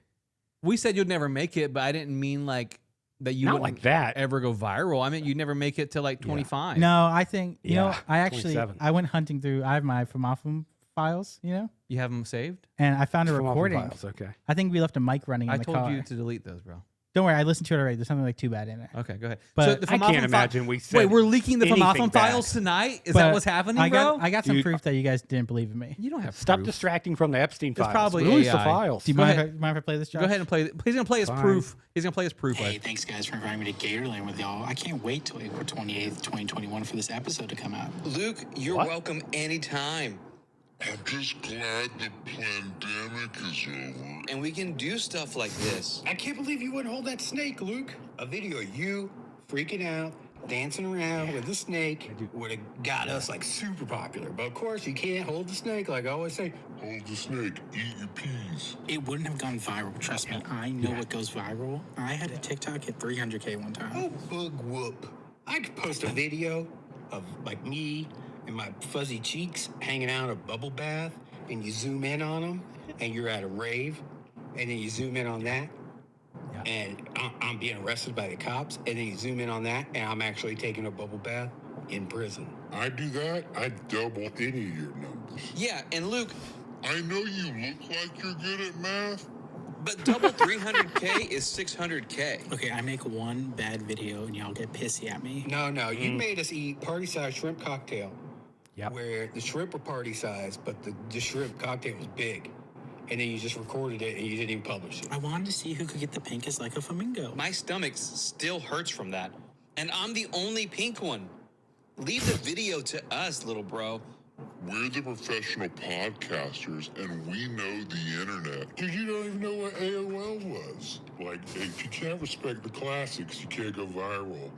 We said you'd never make it, but I didn't mean like that you Not wouldn't like that. ever go viral. I mean you'd never make it to like 25. No, I think you know. Yeah, I actually 27. I went hunting through. I have my Famafum files, you know, You have them saved? and I found a From off of recording. files, okay. I think we left a mic running in I the told car. you to delete those, bro. Don't worry, I listened to it already. There's something like too bad in it. Okay, go ahead. But the I Famafum can't imagine we said Wait, we're leaking the anything Famafum bad. files tonight? Is that But what's happening, I bro? got some Dude, proof that you guys didn't believe in me. You don't have Stop proof. distracting from the Epstein files. probably Release the AI. files. Do you Go mind, ahead. if, mind if I play this, Josh? Go ahead and play. He's gonna play his Fine. proof. He's gonna play his proof. Hey, thanks guys for inviting me to Gatorland with y'all. I can't wait till April 28th, 2021 for this episode to come out. Luke, you're What? welcome anytime. I'm just glad the pandemic is over. And we can do stuff like this. I can't believe you wouldn't hold that snake, Luke. A video of you freaking out, dancing around with the snake would have got us like super popular. But of course, you can't hold the snake. Like I always say, Hold the snake, eat your peas. It wouldn't have gone viral. Trust me, I know what goes viral. I had a TikTok hit 300K one time. oh, boog whoop. I could post a video of like me and my fuzzy cheeks hanging out a bubble bath, and you zoom in on them, and you're at a rave, and then you zoom in on that, and I'm being arrested by the cops, and then you zoom in on that, and I'm actually taking a bubble bath in prison. I do that, I double any of your numbers. Yeah, and Luke, I know you look like you're good at math. but double 300K is 600K. Okay, I make one bad video and y'all get pissy at me. No, you made us eat party-size shrimp cocktail. Yep. Where the shrimp were party-size, but the shrimp cocktail was big. And then you just recorded it and you didn't even publish it. I wanted to see who could get the pinkest like a flamingo. My stomach still hurts from that. And I'm the only pink one. Leave the video to us, little bro. We're the professional podcasters, and we know the internet. Dude, you don't even know what AOL was. Like, if you can't respect the classics, you can't go viral.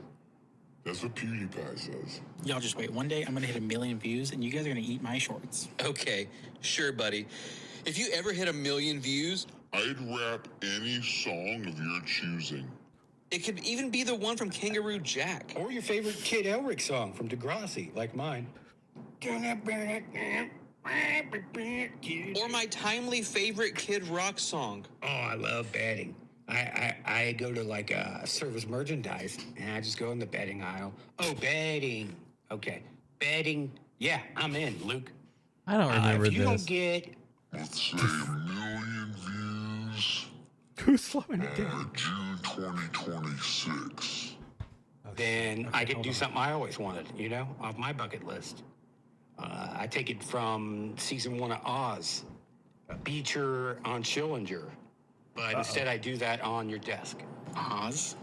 That's what PewDiePie says. Y'all just wait. One day I'm gonna hit 1 million views and you guys are gonna eat my shorts. Okay, sure, buddy. If you ever hit 1 million views, I'd rap any song of your choosing. it could even be the one from Kangaroo Jack. Or your favorite Kid Elric song from Degrassi, like mine. Or my timely favorite Kid Rock song. Oh, I love betting. I go to like service merchandise and I just go in the betting aisle. Oh, betting. Okay, betting. Yeah, I'm in, Luke. I don't remember if you this. don't get Let's say 1 million views Who's slowing it down? by June 2026. then I get to do something I always wanted, off my bucket list. I take it from season 1 of Oz, a Beecher on Schillinger, but instead I do that on your desk. Oz?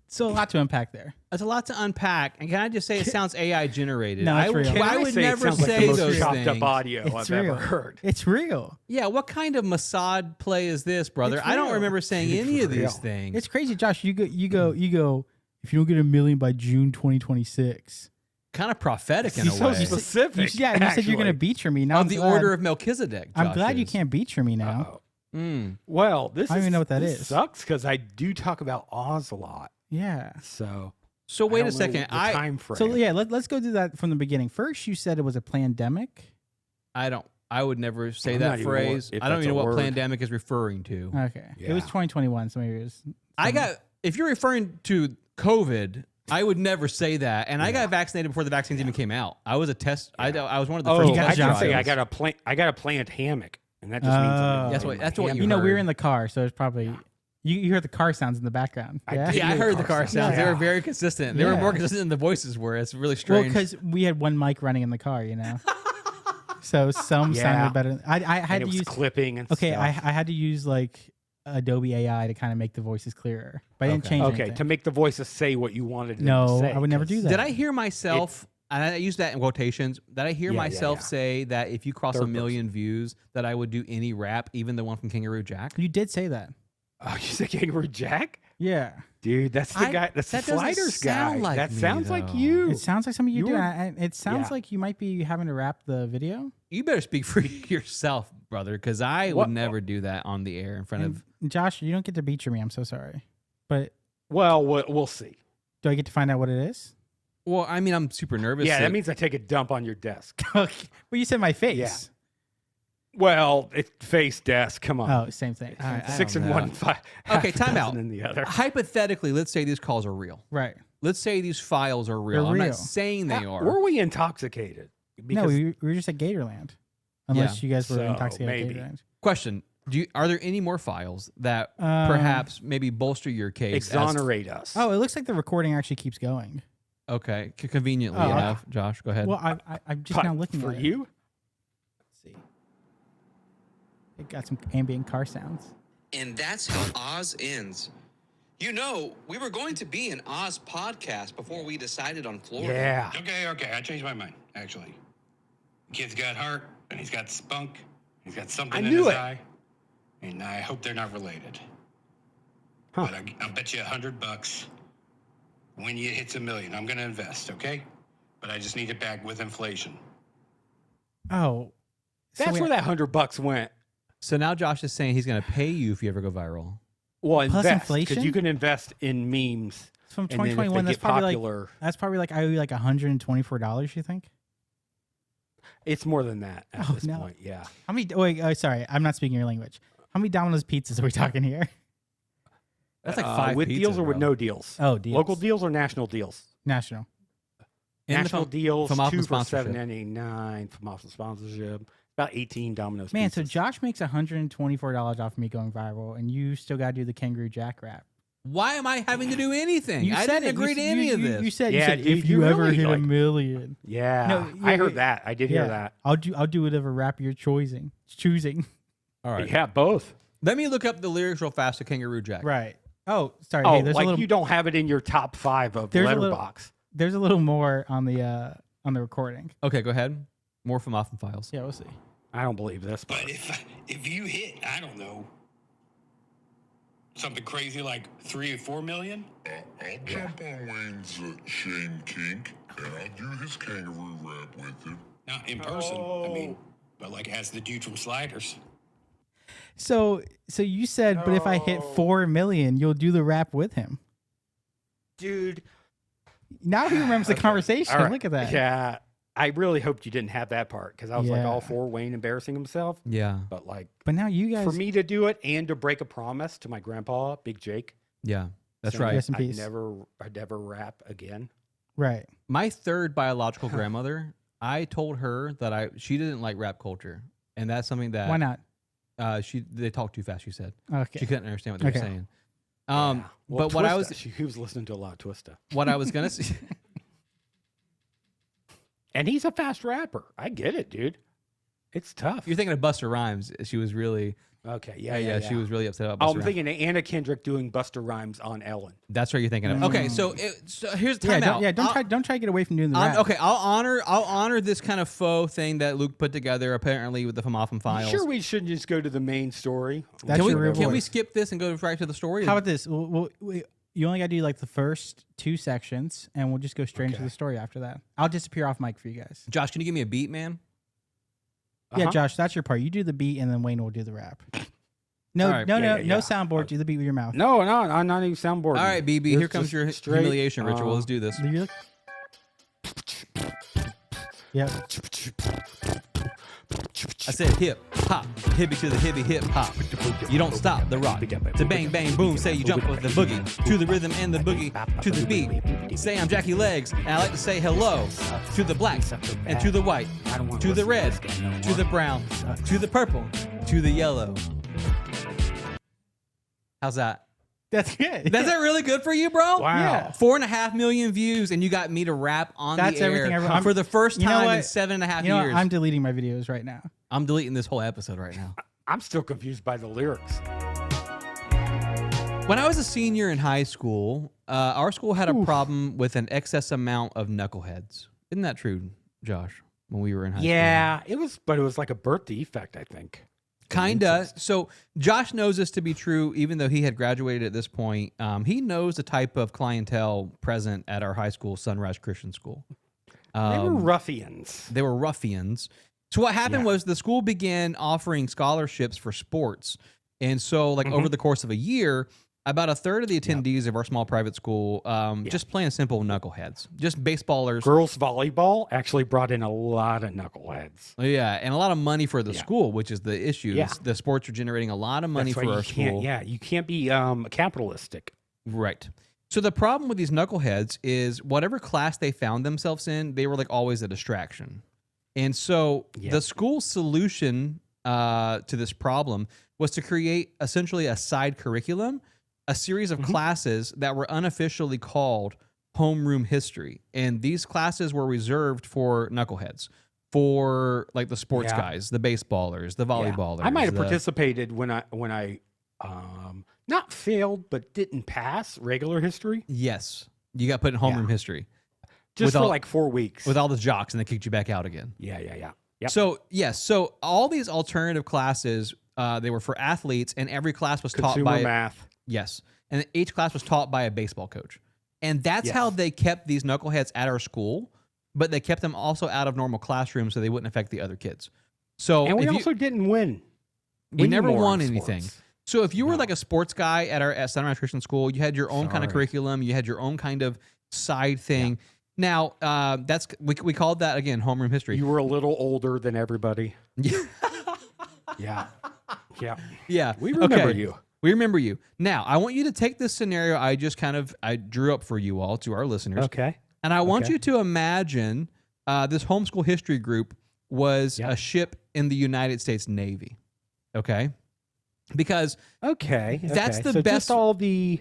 So a lot to unpack there. That's a lot to unpack. And can I just say it sounds AI generated? No, it's I, real. I would say it never sounds like the say most those chopped things. up audio It's I've real. ever heard. It's real. Yeah, what kind of Mossad play is this, brother? It's I don't real. remember saying It's any of real. these things. It's crazy, Josh. You go. If you don't get 1 million by June 2026, kind of prophetic in He's a so way. specific. yeah, you said you're gonna actually. beat me. Now On I'm the glad- order of Melchizedek. I'm Josh glad you is. can't beat me now. Uh-oh. Mm. Well, this I don't even know what that this is. sucks because I do talk about Oz a lot. Yeah. So So I wait don't a know second. the time frame. So yeah, let's go do that from the beginning. First, you said it was a pandemic. I would never say I'm not that even phrase. if I don't that's even know a what word. pandemic is referring to. Okay. It was Yeah. 2021, so maybe it was. If you're referring to COVID, I would never say that. And I got vaccinated before the vaccines even came out. I was a test. I was one of the Oh, first you got I test can say trials. I got a plant hammock, and that just means I'm That's in what- my that's what hammock. you we were heard. in the car, so it's probably you heard the car sounds in the background. I Yeah. did. Yeah, I heard the car sounds. They Yeah. were very consistent. They were Yeah. more consistent than the voices were. It's really Well, strange. because we had one mic running in the car, so some Yeah. sounded better. I And had it to was use. clipping and Okay, stuff. I had to use like Adobe AI to kind of make the voices clearer, but I didn't change Okay, anything. to make the voices say what you wanted them No, to say. I would never 'cause- do that. Did I hear myself, and I use that in quotations, did I hear Yeah, yeah, myself yeah. say that if you cross Third 1 million views, that I would do any rap, even the one from Kangaroo Jack? You did say that. Oh, you said Kangaroo Jack? Yeah. Dude, that's the guy. That's the that doesn't Sliders guy. sound like that me, sounds like though. you. It sounds like something you, You do. were- and it sounds Yeah. like you might be having to wrap the video. You better speak for yourself, brother, because I would What- never do that on the air in front of. And Josh, you don't get to beat me. I'm so sorry. But Well, we'll see. do I get to find out what it is? Well, I mean, I'm super nervous. Yeah, that means I take a dump on your desk. Okay. Well, you said my face. Yeah. Well, it's face desk. Come on. Oh, same thing. All right, I 6 don't in know. one, five. Okay, half a time dozen out. in the other. Hypothetically, let's say these calls are real. Right. Let's say these files are real. They're I'm real. not saying they are. Were we intoxicated? No, we were just at Gatorland. Unless Yeah. you guys were So, intoxicated maybe. at Gatorland. Question: are there any more files that Um, perhaps maybe bolster your case? as- Exonerate us. Oh, it looks like the recording actually keeps going. Okay, conveniently Oh, enough. Josh, go ahead. Well, I'm just now looking for at it. you. Let's see. It got some ambient car sounds. And that's how Oz ends. You know, we were going to be an Oz podcast before we decided on Florida. Yeah. Okay, I changed my mind, actually. The kid's got heart, and he's got spunk, he's got something I in knew his it. eye, and I hope they're not related. Huh. But I'll bet you $100 when it hits 1 million. I'm going to invest, okay? But I just need it back with inflation. Oh. so That's we- where that $100 went. so now Josh is saying he's going to pay you if you ever go viral. Well, Plus invest because inflation? you can invest in memes. It's from and then if they 2021. That's get probably popular, like I owe you like $124. You think? It's more than that at Oh, this no. point. Yeah. How many? Wait, sorry, I'm not speaking your language. How many Domino's pizzas are we talking here? That's like 5 with pizzas, deals or with bro. no deals? Oh, deals. Local deals or national deals? National. In the National Fam- deals, Famafam 2 for sponsorship. $7.99. Famafam sponsorship. About 18 Domino's Man, so pizzas. Josh makes $124 off me going viral, and you still got to do the Kangaroo Jack rap. Why am I having to do anything? You I said didn't it. agree to You- any you- of this. You said, Yeah, if dude, you you ever really, hit like- a million. Yeah. No, I yeah, heard yeah. that. I did hear that. I'll do whatever rap you're choosing. All right. Yeah, both. Let me look up the lyrics real fast to Kangaroo Jack. Right. Oh, sorry. Oh, Hey, there's like a little. you don't have it in your top 5 of There's a little- Letterbox. There's a little more on the recording. Okay, go ahead. More from Often Files. Yeah, we'll see. I don't believe this. But if you hit, I don't know, something crazy like 3 or 4 million, I'll jump on Wayne's Shane Kink, and I'll do his kangaroo rap with him. not in person. I mean, but like as the dude from Sliders. So you said, but if I hit 4 million, you'll do the rap with him. Dude. Now he remembers the conversation. All right. Look at that. Yeah. I really hoped you didn't have that part because I was like Yeah. all for Wayne embarrassing himself. Yeah. But like But now you guys. for me to do it and to break a promise to my grandpa, Big Jake. Yeah. That's saying right. Rest in peace. I'd never rap again. Right. My third biological grandmother, I told her that she didn't like rap culture. And that's something that Why not? they talk too fast, she said. Okay. She couldn't understand what they were Okay. saying. Yeah. Well, But what I was Twista, he was listening to a lot of Twista. what I was gonna say And he's a fast rapper. I get it, dude. It's tough. you're thinking of Busta Rhymes. She was really Okay, she was really upset about Oh, Busta I'm Rhymes. thinking of Anna Kendrick doing Buster Rhymes on Ellen. That's what you're thinking of. Okay, so here's Yeah, time out. don't try to get away from doing the rap. Okay, I'll honor this kind of faux thing that Luke put together apparently with the Famafam files. Sure, we shouldn't just go to the main story. That's Can your we, real can we voice. skip this and go right to the story? How about this? You only got to do like the first 2 sections, and we'll just go straight into Okay. the story after that. I'll disappear off mic for you guys. Josh, can you give me a beat, man? Yeah, Uh-huh. Josh, that's your part. You do the beat, and then Wayne will do the rap. No, All right. no, Yeah, no, yeah, no yeah. soundboard. Do the beat with your mouth. No, I'm not even soundboarding. All right, BB, It's here comes just your straight, humiliation ritual. Let's do this. Do you look? Yep. I said hip hop, hippie to the hippie hip hop. You don't stop the rock. To bang bang boom, say you jump with the boogie. To the rhythm and the boogie, to the beat. Say I'm Jackie Legs, and I like to say hello to the black and to the white, to the red, to the brown, to the purple, to the yellow. How's that? That's good. Is that really good for you, bro? Wow. Yeah. 4.5 million views, and you got me to rap on That's the air everything I wrote. for the first You know time in what? 7.5 You know what? years. I'm deleting my videos right now. I'm deleting this whole episode right now. I'm still confused by the lyrics. When I was a senior in high school, our school had a problem with an excess amount of knuckleheads. Isn't that true, Josh? When we were in high school, Yeah, it was like a birth defect, I think. kinda. So Josh knows this to be true, even though he had graduated at this point. He knows the type of clientele present at our high school, Sunrise Christian School. They were ruffians. They were ruffians. So what happened Yeah. was the school began offering scholarships for sports. And so like over the course of a year, about a third of the attendees of our small private school, just plain simple knuckleheads, just baseballers. Girls volleyball actually brought in a lot of knuckleheads. Yeah, and a lot of money for the school, which is the issue. Yeah. The sports are generating a lot of money That's why for you our can't, school. Yeah, you can't be capitalistic. Right. So the problem with these knuckleheads is whatever class they found themselves in, they were like always a distraction. And so the school's solution to this problem was to create essentially a side curriculum, a series of classes that were unofficially called homeroom history. And these classes were reserved for knuckleheads, for like the sports guys, the baseballers, the volleyballers. I might have the- participated when I not failed but didn't pass regular history Yes. You got put in homeroom history just With for all- like 4 weeks. with all the jocks and they kicked you back out again. yeah. Yep. So yes, so all these alternative classes, they were for athletes, and every class was taught Consumer by math. yes, and each class was taught by a baseball coach, and that's Yes. how they kept these knuckleheads at our school, but they kept them also out of normal classrooms so they wouldn't affect the other kids. So And we if you- also didn't win. we Win never more won in anything. sports. So if you were No. like a sports guy at Sunrise Christian School, you had your own kind of Sorry. curriculum, you had your own kind of side thing. Now, that's we called that again homeroom history. You were a little older than everybody. Yeah. Yeah. Yeah, We remember okay. you. We remember you. Now, I want you to take this scenario I drew up for you all, to our listeners. Okay. And I want Okay. you to imagine this homeschool history group was a ship in the United States Navy. Okay? Because Okay. That's the so best- Just all the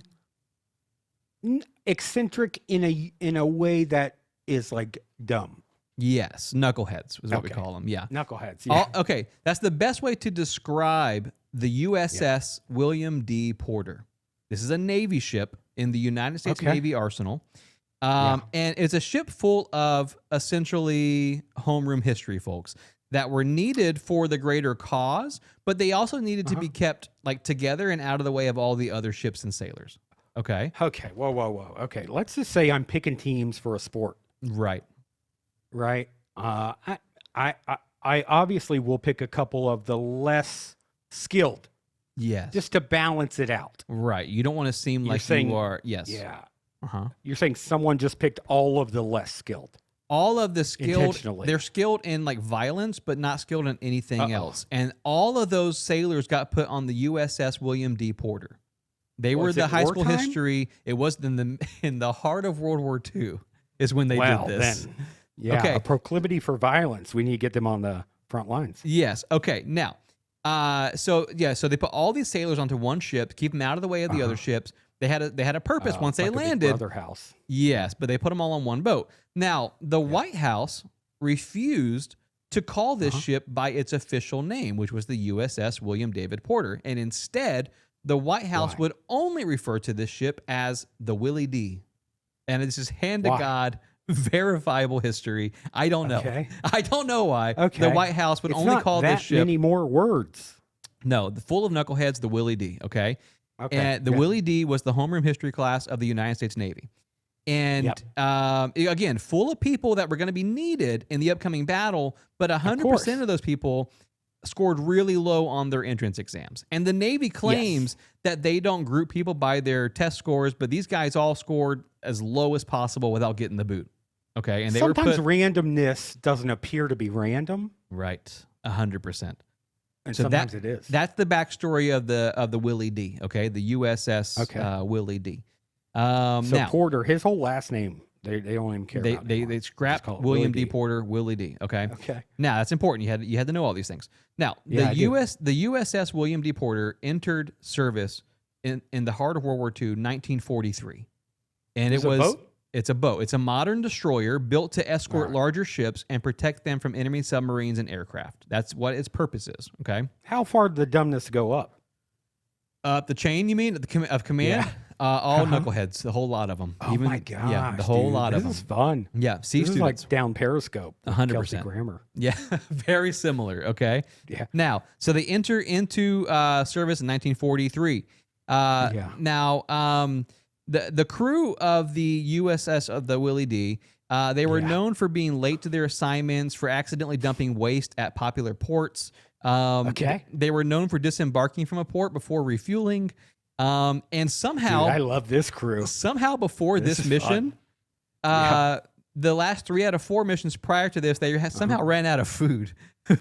eccentric in a way that is like dumb. yes, knuckleheads is what we Okay. call them. Yeah. Knuckleheads. Yeah. Okay, that's the best way to describe the USS William D. Porter. This is a Navy ship in the United States Okay. Navy arsenal. And it's a ship full of essentially homeroom history folks that were needed for the greater cause, but they also needed to be kept like together and out of the way of all the other ships and sailors. Okay. Okay. Whoa. Okay. Let's just say I'm picking teams for a sport, Right. right? I obviously will pick a couple of the less skilled Yes. just to balance it out. right. You don't want to seem You're like saying- you are. Yes. Yeah. Uh-huh. You're saying someone just picked all of the less skilled. All of the skilled, Intentionally. they're skilled in like violence, but not skilled in anything Uh-oh. else. And all of those sailors got put on the USS William D. Porter. They were Was the it high school wartime? history. It was in the heart of World War II is when they Well, did this. then, yeah, Okay. a proclivity for violence. We need to get them on the front lines. Yes. Okay. Now, so they put all these sailors onto one ship, keep them out of the way of the other ships. They had a purpose once they Like a Big landed. Brother house. Yes, but they put them all on one boat. Now, the White House refused to call this ship by its official name, which was the USS William David Porter. And instead, the White House Why? would only refer to this ship as the Willie D. And this is hand to Why? God, verifiable history. I don't know. Okay. I don't know why. Okay. The White House would It's only not call that this ship. many more words. No, full of knuckleheads, the Willie D. Okay. Okay. And the yeah. Willie D was the homeroom history class of the United States Navy. And again, full of people that were going to be needed in the upcoming battle, but 100% of those people scored really low on their entrance exams. And the Navy claims that they don't group people by their test scores, but these guys all scored as low as possible without getting the boot. Okay. And they Sometimes were put randomness doesn't appear to be random, right 100%. and So sometimes it is. That's the backstory of the Willie D. Okay, the USS Willie D. So now Porter, his whole last name, they don't even care they about they anymore. they Just scrapped call it William Willie D. Porter, Willie D. Okay. Okay. Now that's important. You had to know all these things. Now Yeah, I do. the USS William D. Porter entered service in the heart of World War II, 1943, and It's it a was. boat? It's a boat. It's a modern destroyer built to escort larger ships and protect them from enemy submarines and aircraft. That's what its purpose is. Okay. How far did the dumbness go up? Up the chain, you mean, of command? Yeah. All knuckleheads, the whole lot of them. Oh my gosh! Yeah, the whole dude, lot of this them. is fun. Yeah, sea This is students. like down Periscope. with 100%. Kelsey Grammer. Yeah, very similar. Okay. Yeah. Now, so they enter into service in 1943. Now, the crew of the USS of the Willie D. They were known for being late to their assignments, for accidentally dumping waste at popular ports. They were known for disembarking from a port before refueling. And somehow, Dude, I love this crew. somehow before This this is mission, fun. the last 3 out of 4 missions prior to this, they somehow ran out of food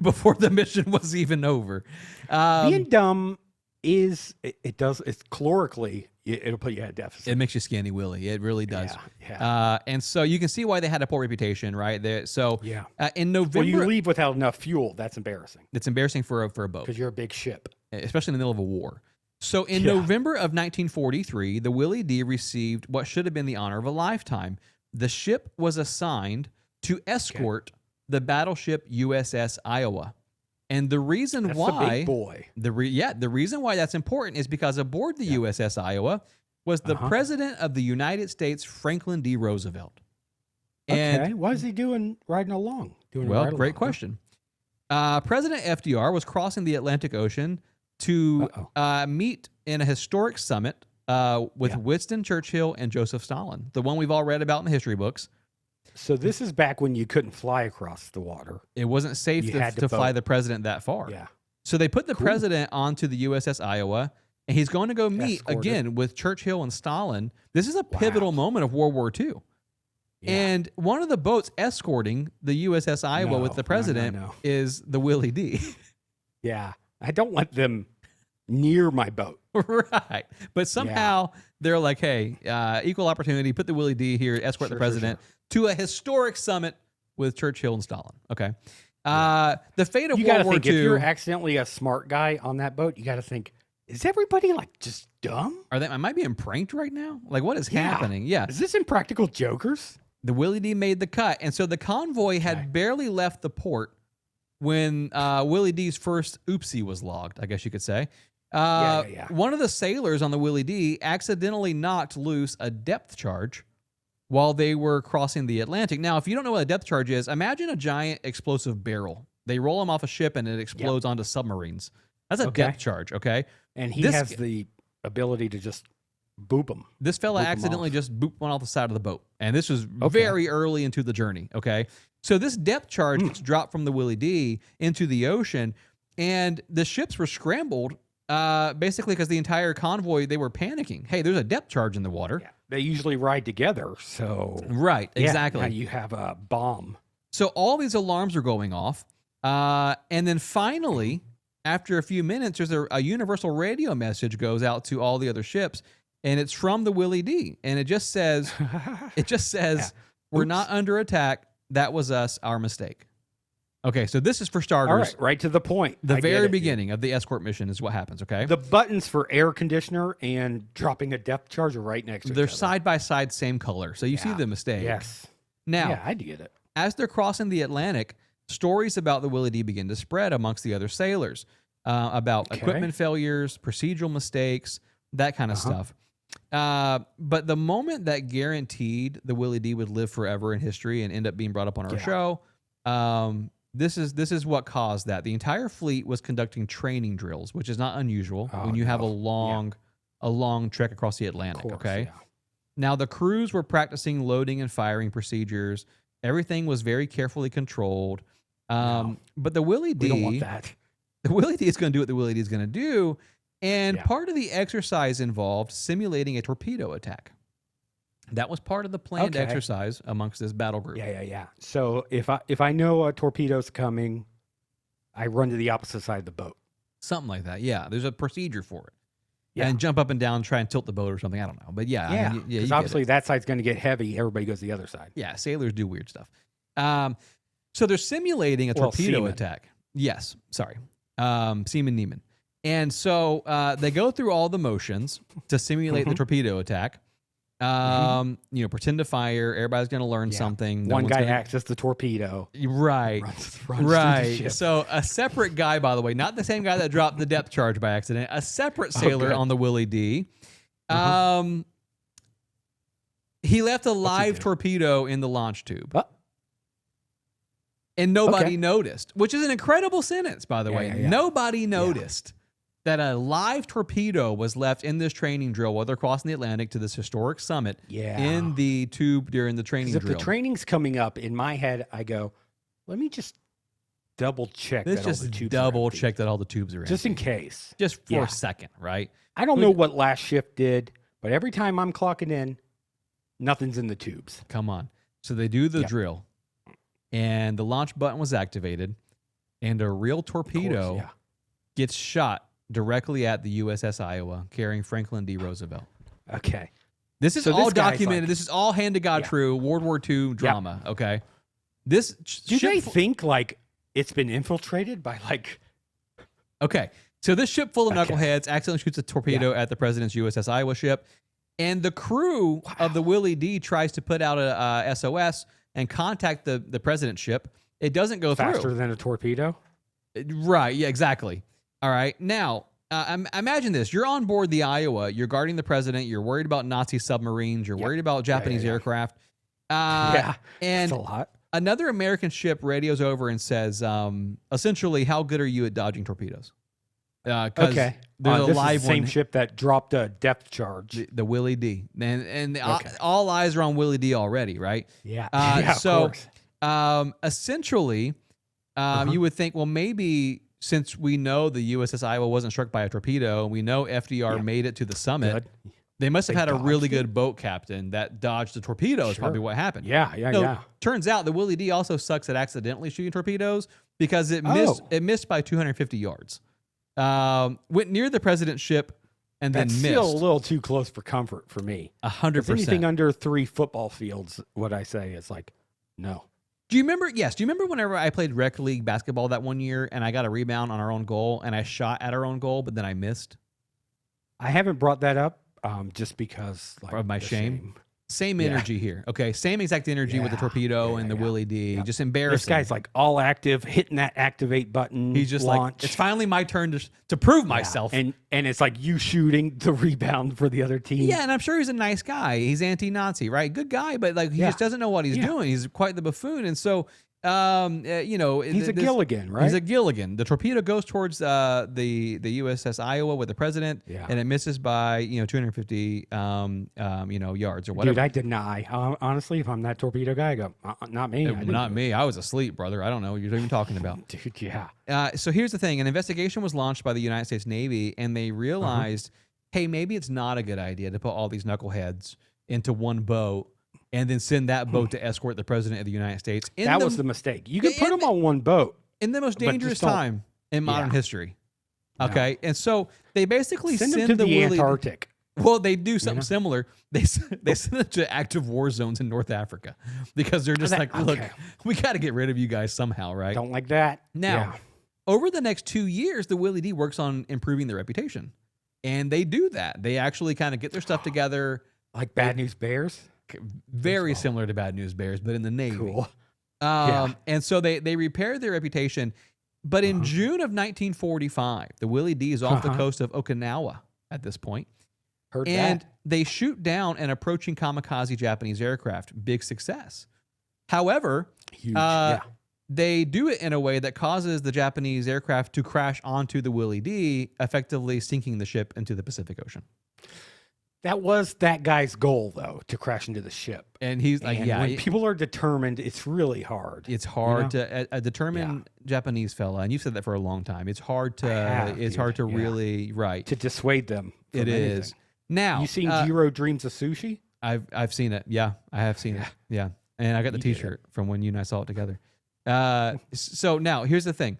before the mission was even over. Being dumb is it's calorically it'll put you at a deficit. It makes you skinny, Willie. It really does. Yeah. And so you can see why they had a poor reputation, right? Yeah. In November, Well, you leave without enough fuel. That's embarrassing it's embarrassing for a boat, because you're a big ship. especially in the middle of a war. So in Yeah. November of 1943, the Willie D received what should have been the honor of a lifetime. The ship was assigned to escort the battleship USS Iowa. And the reason That's why the big boy. the reason why that's important is because aboard the USS Iowa was the president of the United States, Franklin D. Roosevelt. And Okay. What is he doing riding along? Doing a well, ride great along, huh? question. President FDR was crossing the Atlantic Ocean to meet in a historic summit with Winston Churchill and Joseph Stalin, the one we've all read about in the history books. So this is back when you couldn't fly across the water. It wasn't safe You to had to fly vote. the president that far. Yeah. So they put the president onto the USS Iowa, and he's going to go meet Escorted. again with Churchill and Stalin. This is a pivotal moment of World War II. Yeah. And one of the boats escorting the USS Iowa with the president no. is the Willie D. Yeah. I don't want them near my boat. Right. But somehow they're like, hey, equal opportunity, put the Willie D here, escort the president to a historic summit with Churchill and Stalin. Okay. The fate of You World got to War think, II. if you're accidentally a smart guy on that boat, you got to think, is everybody like just dumb? Am I being pranked right now? Like, what is happening? Yeah. Is this Impractical Jokers? The Willie D made the cut. And so the convoy had barely left the port when Willie D's first oopsie was logged, I guess you could say. One of the sailors on the Willie D accidentally knocked loose a depth charge while they were crossing the Atlantic. Now, if you don't know what a depth charge is, imagine a giant explosive barrel. They roll them off a ship and it explodes onto submarines. That's a depth charge, okay? And he has the ability to just boop them. This fella Boop 'em accidentally off. just booped one off the side of the boat. And this was very early into the journey, okay? So this depth charge gets dropped from the Willie D into the ocean, and the ships were scrambled basically because the entire convoy, they were panicking. Hey, there's a depth charge in the water. Yeah. They usually ride together, so... Right, exactly. Now you have a bomb. So all these alarms are going off. And then finally, after a few minutes, there's a universal radio message goes out to all the other ships, and it's from the Willie D. And it just says, we're not under attack. That was us, our mistake. Okay, so this is for starters. All right, right to the point. The I get very it. beginning of the escort mission is what happens, okay? The buttons for air conditioner and dropping a depth charge are right next to They're each other. side by side, same color. So you see the mistake. Yes. Now, Yeah, I get it. as they're crossing the Atlantic, stories about the Willie D begin to spread amongst the other sailors about equipment failures, procedural mistakes, that kind of stuff. But the moment that guaranteed the Willie D would live forever in history and end up being brought up on our show, this is what caused that. The entire fleet was conducting training drills, which is not unusual when you have a long trek across the Atlantic. Course, okay. yeah. Now the crews were practicing loading and firing procedures. Everything was very carefully controlled. But the Willie D, We don't want that. the Willie D is going to do what the Willie D is going to do. And part of the exercise involved simulating a torpedo attack. That was part of the planned exercise amongst this battle group. Yeah. So if I know a torpedo's coming, I run to the opposite side of the boat. Something like that. Yeah, there's a procedure for it. Yeah. And jump up and down, try and tilt the boat or something. I don't know. But yeah. Yeah, I mean, you because get obviously it. that side's going to get heavy. Everybody goes the other side. Yeah, sailors do weird stuff. So they're simulating a torpedo seamen. attack. Yes, sorry. Seaman Neiman. And so they go through all the motions to simulate the torpedo attack. Pretend to fire. Everybody's going to learn something. No One one's guy gonna- acts as the torpedo. Right. Runs through the Right. ship. So a separate guy, by the way, not the same guy that dropped the depth charge by accident, a separate sailor good. on the Willie D. He left a live do? torpedo in the launch tube. Oh. And nobody Okay. noticed, which is an incredible sentence, by the way. yeah. Nobody noticed that a live torpedo was left in this training drill while they're crossing the Atlantic to this historic summit in the tube during the training If drill. the training's coming up, in my head, I go, let me just double check Let's that all the just tubes are double empty. check that all the tubes are in. Just in case. Just for Yeah. a second, right? I don't know what last shift did, but every time I'm clocking in, nothing's in the tubes. Come on. So they do the drill, and the launch button was activated, and a real torpedo gets shot directly at the USS Iowa, carrying Franklin D. Roosevelt. Okay. This is So all this guy's documented. like- this is all hand to God true World War II drama. Okay. This Do ship they think like it's been infiltrated by like? Okay. So this ship full of Okay. knuckleheads accidentally shoots a torpedo at the president's USS Iowa ship. And the crew of the Willie D tries to put out a SOS and contact the president's ship. It doesn't go Faster through. than a torpedo? Right. Yeah, exactly. All right. Now, imagine this. You're on board the Iowa. You're guarding the president. You're worried about Nazi submarines. You're worried about Japanese aircraft. Yeah, And that's a lot. another American ship radios over and says, essentially, how good are you at dodging torpedoes? 'Cause Okay. There's a this live is the same one. ship that dropped a depth charge. The Willie D. And all eyes are on Willie D already, right? Yeah. Uh, Of so course. essentially, you would think, well, maybe since we know the USS Iowa wasn't struck by a torpedo, and we know FDR made it to the summit, Good. They must have had a really dodged it? good boat captain that dodged the torpedo. Is Sure. probably what happened. Yeah. So, turns out the Willie D also sucks at accidentally shooting torpedoes because it missed. Oh. It missed by 250 yards. Went near the president's ship and then That's missed. still a little too close for comfort for me. 100%. Anything under 3 football fields, what I say is like, no. Do you remember? Yes. Do you remember whenever I played rec league basketball that one year and I got a rebound on our own goal and I shot at our own goal, but then I missed? I haven't brought that up just because like, Of my the shame? Same Yeah. energy here. Okay. Same exact energy with the Yeah, torpedo and the yeah. Willie D. Yep. Just embarrassing. This guy's like all active, hitting that activate button. He's just launch. like, it's finally my turn to prove Yeah. myself. And it's like you shooting the rebound for the other team. Yeah, and I'm sure he's a nice guy. He's anti-Nazi, right? Good guy, but like he Yeah. just doesn't know what he's Yeah. doing. He's quite the buffoon, and so He's a Gilligan, right? He's a Gilligan. The torpedo goes towards the USS Iowa with the president, Yeah. and it misses by 250 yards or whatever. Dude, I deny. Honestly, if I'm that torpedo guy, I go, not me. I didn't Not do me. I was asleep, brother. I don't know what you're even talking about. it. Dude, yeah. So here's the thing: an investigation was launched by the United States Navy, and they realized, hey, maybe it's not a good idea to put all these knuckleheads into one boat and then send that boat to escort the president of the United States. That was the mistake. You can put in them on one boat. in the most but just dangerous don't- time in modern Yeah. history. No. Okay, and so they basically Send send them to the Willie. Antarctic. Well, they do something know? similar. They send them to active war zones in North Africa because they're just like, look, okay. we got to get rid of you guys somehow, right? Don't like that. Now, Yeah. over the next 2 years, the Willie D works on improving their reputation, and they do that. They actually kind of get their stuff together. Like Bad News Bears. Very similar to Bad News Bears, but in the Navy. Cool. And so they repaired their reputation. But in June of 1945, the Willie D is off the coast of Okinawa at this point. Heard And that. they shoot down an approaching kamikaze Japanese aircraft. Big success. However, Huge. Yeah. they do it in a way that causes the Japanese aircraft to crash onto the Willie D, effectively sinking the ship into the Pacific Ocean. That was that guy's goal, though, to crash into the ship. And he's like, And yeah, when people are determined, it's really hard. it's hard know? to a determined Japanese fella, and you've said that for a long time. It's hard to have, it's hard to dude. Yeah. really to dissuade them. From It anything. is. Now You seen uh, Jiro Dreams of Sushi? I've seen it. Yeah, I have seen it. Yeah, and I got the You did. T-shirt from when you and I saw it together. So now here's the thing.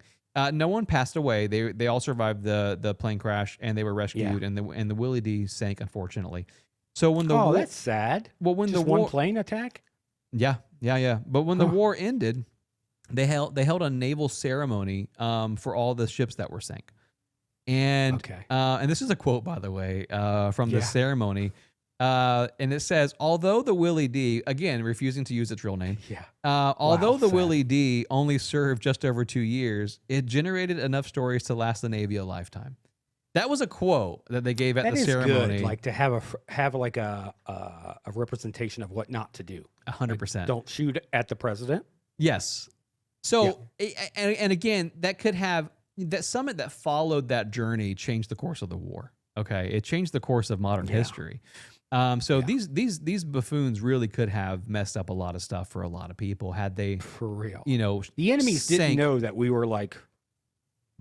No one passed away. They all survived the plane crash, and they were rescued. And the Willie D sank, unfortunately. So when the war, that's sad. well, when Just the one war, plane attack? yeah. But when the war ended, they held a naval ceremony for all the ships that were sank. And Okay. and this is a quote, by the way, from the Yeah. ceremony. And it says, although the Willie D, again, refusing to use its real name, Yeah. although Wow, the sad. Willie D only served just over 2 years, it generated enough stories to last the Navy a lifetime. That was a quote that they gave at That the is ceremony. good. Like to have like a representation of what not to do. 100%. Don't shoot at the president. Yes. So, and again, that could have that summit that followed that journey changed the course of the war. Okay, it changed the course of modern history. So these buffoons really could have messed up a lot of stuff for a lot of people had they, For real. the The enemies didn't sank know that we were like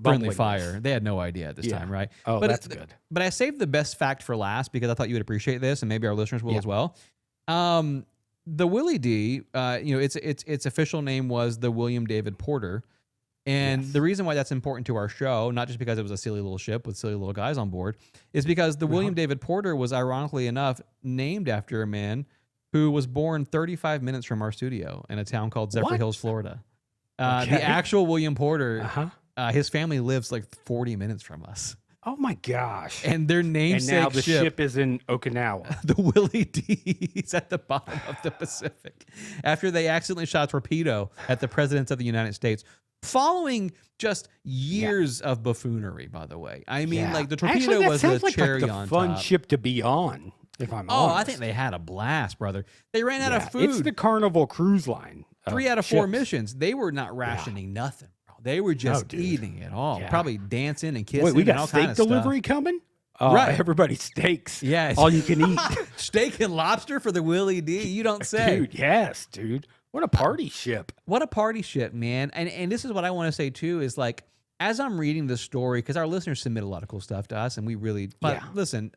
friendly bumbling fire. this. They had no idea at this Yeah. time, right? Oh, But that's it- good. But I saved the best fact for last because I thought you would appreciate this, and maybe our listeners will Yeah. as well. The Willie D, its official name was the William David Porter, and Yes. the reason why that's important to our show, not just because it was a silly little ship with silly little guys on board, is because the William David Porter was, ironically enough, named after a man who was born 35 minutes from our studio in a town called Zephyr What? Hills, Florida. Okay. The actual William Porter, Uh-huh. his family lives like 40 minutes from us. Oh my gosh. And their And namesake now the ship, ship is in Okinawa. the Willie D, is at the bottom of the Pacific after they accidentally shot a torpedo at the president of the United States, following just years of buffoonery, by the way. I mean, Yeah. like the torpedo Actually, that was sounds the like cherry the on fun top. ship to be on, if I'm Oh, honest. I think they had a blast, brother. They ran out of Yeah, food. It's the Carnival Cruise Line. of 3 out of 4 ships. missions. They were not rationing nothing, bro. They were just dude. eating it all. Yeah. Probably dancing and kissing Wait, we and got all kind steak of stuff. delivery coming? Right. Everybody steaks. Yeah. All you can eat. Steak and lobster for the Willie D. You don't say. Dude, yes, dude. What a party ship. What a party ship, man. And this is what I want to say too is like as I'm reading the story, because our listeners submit a lot of cool stuff to us, and we really, but listen,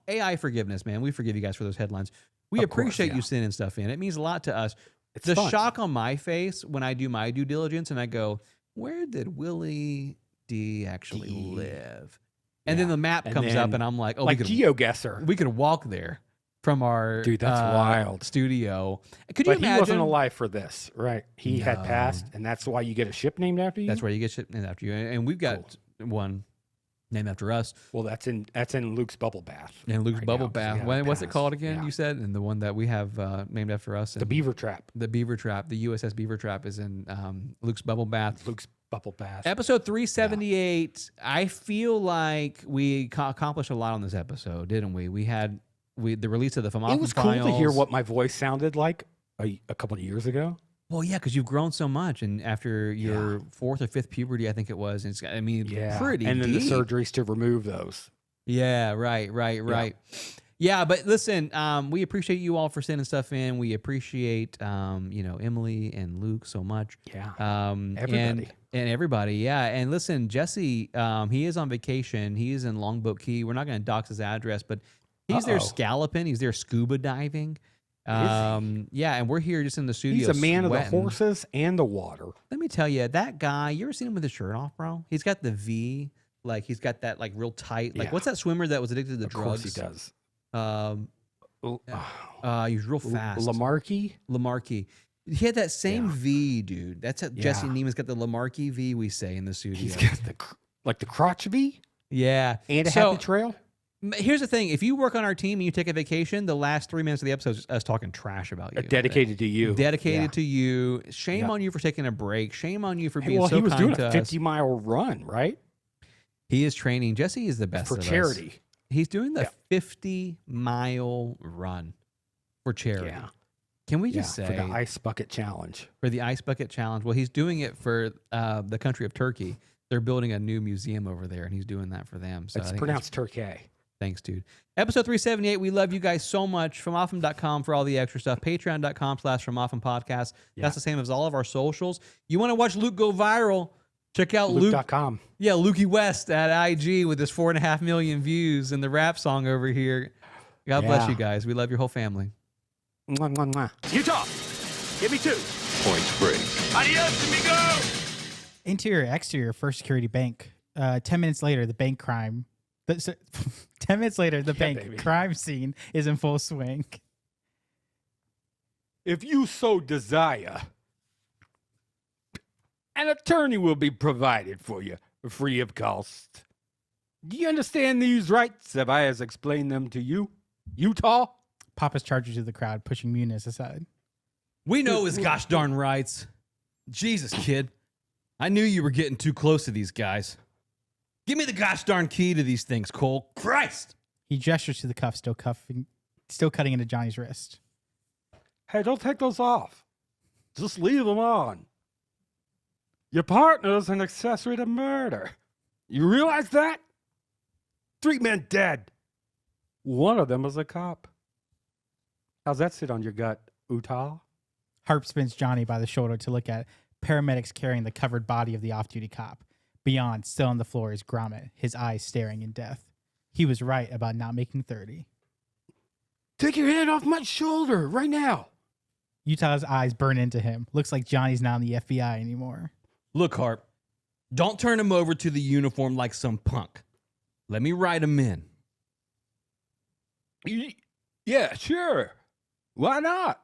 AI forgiveness, man, we forgive you guys for those headlines. We appreciate you sending stuff in. It means a lot to us. It's the fun. Shock on my face when I do my due diligence and I go, where did Willie D actually live? And then the map comes up and I'm like, oh, like GeoGuessr. We could walk there from our that's wild studio. Could but you imagine? He wasn't alive for this, right? He had passed, and that's why you get a ship named after you. That's why you get ship named after you, and we've got one named after us. Well, that's in Luke's bubble bath. And Luke's bubble bath. What's it called again? Yeah. You said, and the one that we have named after us. The Beaver Trap. The Beaver Trap. The USS Beaver Trap is in Luke's bubble bath. Luke's bubble bath. Episode 378. Yeah. I feel like we accomplished a lot on this episode, didn't we? We had the release of the Famafam. It was cool to hear what my voice sounded like a couple of years ago. Well, yeah, because you've grown so much, and after your fourth or fifth puberty, I think it was. And it's, I mean, pretty. And then deep. the surgeries to remove those. Yeah, right. Yeah, but listen, we appreciate you all for sending stuff in. We appreciate, Emily and Luke so much. Yeah, everybody. And everybody, yeah. And listen, Jesse, he is on vacation. He is in Longboat Key. We're not going to dox his address, but he's there scalloping. He's there scuba diving. And we're here just in the studio. He's a man sweating. of the horses and the water. Let me tell you, that guy, you ever seen him with his shirt off, bro? He's got the V, like he's got that like real tight, like what's that swimmer that was addicted to drugs? Of course he does. He was real fast. Lamarcky. He had that same V, dude. That's how Jesse Neiman's got the Lamarcky V, we say in the studio. He's got the crotch V? Yeah. And a happy trail? Here's the thing. If you work on our team and you take a vacation, the last 3 minutes of the episode is us talking trash about you. Dedicated to you. Dedicated to you. Shame on you for taking a break. Shame on you for being so kind to us. He was doing a 50-mile run, right? He is training. Jesse is the best for of charity. Us. He's doing the 50-mile run for charity. Yeah. Can we just say for the Ice Bucket Challenge? For the Ice Bucket Challenge. Well, he's doing it for the country of Turkey. They're building a new museum over there, and he's doing that for them. So it's pronounced Turkey. Thanks, dude. Episode 378. We love you guys so much. FromOffham.com for all the extra stuff. Patreon.com/FromOffham Podcast. That's the same as all of our socials. You want to watch Luke go viral? Check out Luke.com. Yeah, Lukey West at IG with his 4.5 million views and the rap song over here. God bless you guys. We love your whole family. Mwah, mwah, mwah. Utah, give me 2. Points break. Adios, amigo. Interior, exterior, First Security Bank. 10 minutes later, the bank crime. 10 minutes later, the bank crime scene is in full swing. If you so desire, an attorney will be provided for you, free of cost. Do you understand these rights? Have I as explained them to you? Utah? Papa's charges to the crowd, pushing Muniz aside. We know his gosh darn rights. Jesus, kid. I knew you were getting too close to these guys. Give me the gosh darn key to these things, Cole. Christ! He gestures to the cuff, still cutting into Johnny's wrist. Hey, don't take those off. Just leave them on. Your partner's an accessory to murder. You realize that? 3 men dead. One of them was a cop. How's that sit on your gut, Utah? Harp spins Johnny by the shoulder to look at paramedics carrying the covered body of the off-duty cop. Beyond, still on the floor, is Gromit, his eyes staring in death. He was right about not making 30. Take your hand off my shoulder right now. Utah's eyes burn into him. Looks like Johnny's not in the FBI anymore. Look, Harp, don't turn him over to the uniform like some punk. Let me write him in. Yeah, sure. Why not?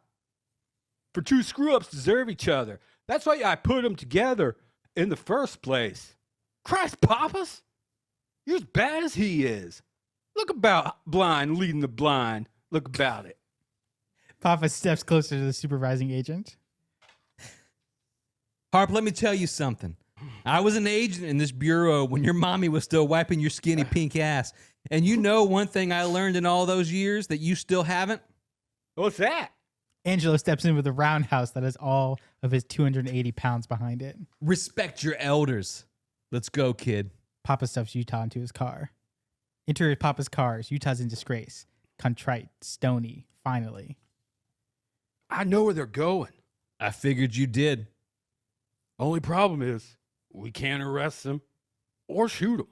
For 2 screw-ups deserve each other. That's why I put them together in the first place. Christ, Papas! You're as bad as he is. Look about blind leading the blind. Look about it. Papa steps closer to the supervising agent. Harp, let me tell you something. I was an agent in this bureau when your mommy was still wiping your skinny pink ass. And you know one thing I learned in all those years that you still haven't? What's that? Angelo steps in with a roundhouse that has all of his 280 pounds behind it. Respect your elders. Let's go, kid. Papa stuffs Utah into his car. Enter Papa's cars. Utah's in disgrace. Contrite, stony, finally. I know where they're going. I figured you did. Only problem is, we can't arrest them or shoot them.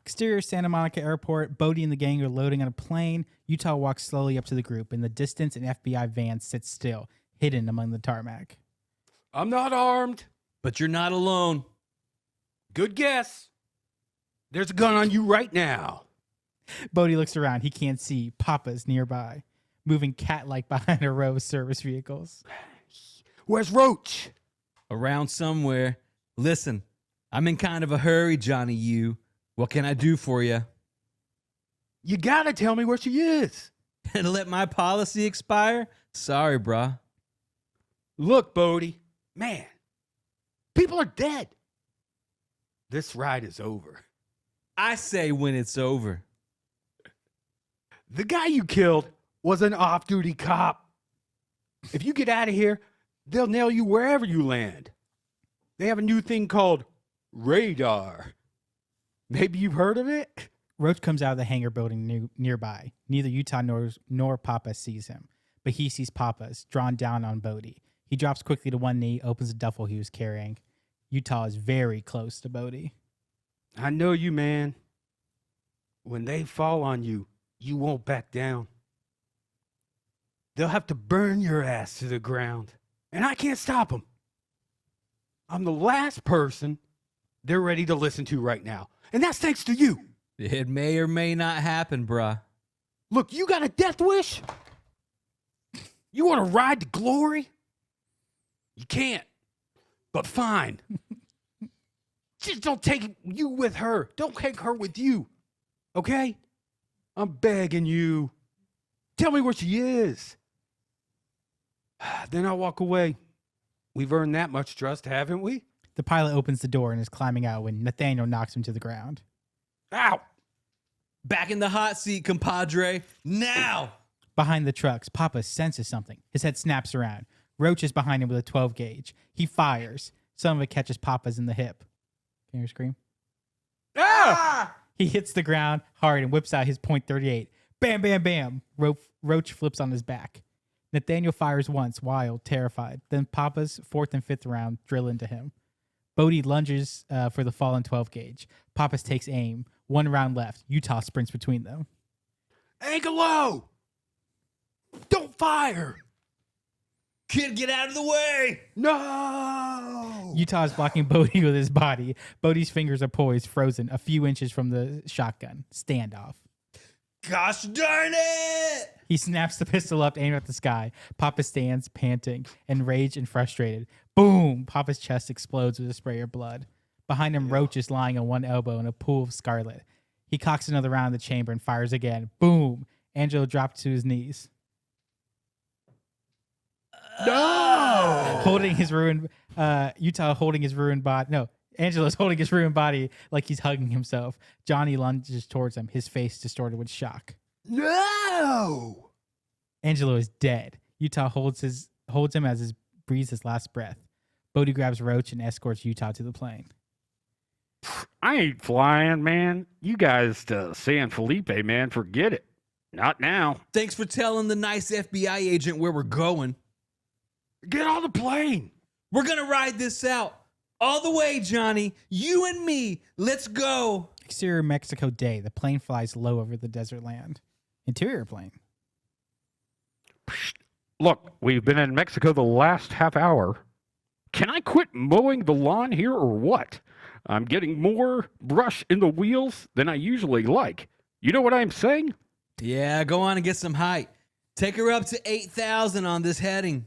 Exterior Santa Monica Airport, Bodie and the gang are loading on a plane. Utah walks slowly up to the group. In the distance, an FBI van sits still, hidden among the tarmac. I'm not armed. But you're not alone. Good guess. There's a gun on you right now. Bodie looks around. He can't see. Papa's nearby, moving cat-like behind a row of service vehicles. Where's Roach? Around somewhere. Listen, I'm in kind of a hurry, Johnny U. What can I do for you? You gotta tell me where she is. And let my policy expire? Sorry, brah. Look, Bodie, man, people are dead. This ride is over. I say when it's over. The guy you killed was an off-duty cop. If you get out of here, they'll nail you wherever you land. They have a new thing called radar. Maybe you've heard of it? Roach comes out of the hangar building nearby. Neither Utah nor Papa sees him, but he sees Papa's, drawn down on Bodie. He drops quickly to one knee, opens the duffel he was carrying. Utah is very close to Bodie. I know you, man. When they fall on you, you won't back down. They'll have to burn your ass to the ground, and I can't stop them. I'm the last person they're ready to listen to right now, and that's thanks to you. It may or may not happen, bruh. Look, you got a death wish? You want to ride to glory? You can't, but fine. Just don't take you with her. Don't take her with you, okay? I'm begging you. Tell me where she is. Then I'll walk away. We've earned that much trust, haven't we? The pilot opens the door and is climbing out when Nathaniel knocks him to the ground. Ow! Back in the hot seat, compadre. Now! Behind the trucks, Papa senses something. His head snaps around. Roach is behind him with a 12 gauge. He fires. Some of it catches Papa's in the hip. Can you hear a scream? Ah! He hits the ground hard and whips out his .38. Bam, bam, bam. Roach flips on his back. Nathaniel fires once, wild, terrified. Then Papa's 4th and 5th round drill into him. Bodie lunges for the fallen 12 gauge. Papas takes aim. 1 round left. Utah sprints between them. Angle low! Don't fire! Kid, get out of the way! No! Utah is blocking Bodie with his body. Bodie's fingers are poised, frozen, a few inches from the shotgun. Standoff. Gosh darn it! He snaps the pistol up, aimed at the sky. Papa stands, panting, enraged and frustrated. Boom! Papa's chest explodes with a spray of blood. Behind him, Roach is lying on one elbow in a pool of scarlet. He cocks another round in the chamber and fires again. Boom! Angelo drops to his knees. No! Holding his ruined, Utah holding his ruined body. No, Angelo's holding his ruined body like he's hugging himself. Johnny lunges towards him, his face distorted with shock. No! Angelo is dead. Utah holds him as he breathes his last breath. Bodie grabs Roach and escorts Utah to the plane. I ain't flying, man. You guys to San Felipe, man, forget it. Not now. Thanks for telling the nice FBI agent where we're going. Get on the plane. We're gonna ride this out. All the way, Johnny. You and me. Let's go. Exterior Mexico day. The plane flies low over the desert land. Interior plane. Look, we've been in Mexico the last half hour. Can I quit mowing the lawn here or what? I'm getting more brush in the wheels than I usually like. You know what I'm saying? Yeah, go on and get some height. Take her up to 8,000 on this heading.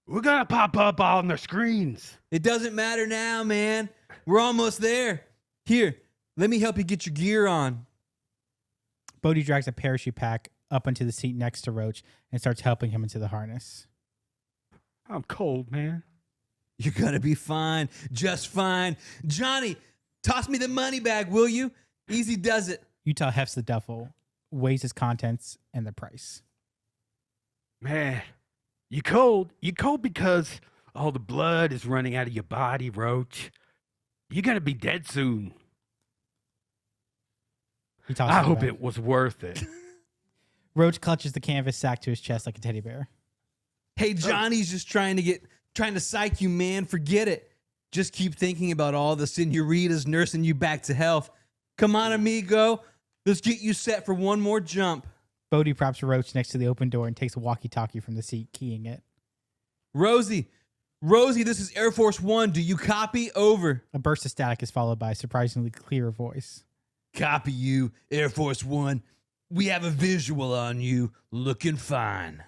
We're gonna pop up on the screens. It doesn't matter now, man. We're almost there. Here, let me help you get your gear on. Bodie drags a parachute pack up onto the seat next to Roach and starts helping him into the harness. I'm cold, man. You're gonna be fine. Just fine. Johnny, toss me the money bag, will you? Easy does it. Utah hefts the duffel, weighs its contents and the price. Man, you cold. You cold because all the blood is running out of your body, Roach. You're gonna be dead soon. He tosses I it hope back. it was worth it. Roach clutches the canvas sack to his chest like a teddy bear. Hey, Johnny's just trying to psych you, man. Forget it. Just keep thinking about all the senoritas nursing you back to health. Come on, amigo. Let's get you set for one more jump. Bodhi props Roach next to the open door and takes a walkie-talkie from the seat, keying it. Rosie, this is Air Force One. Do you copy? Over. A burst of static is followed by a surprisingly clear voice. Copy you, Air Force One. We have a visual on you. Looking fine.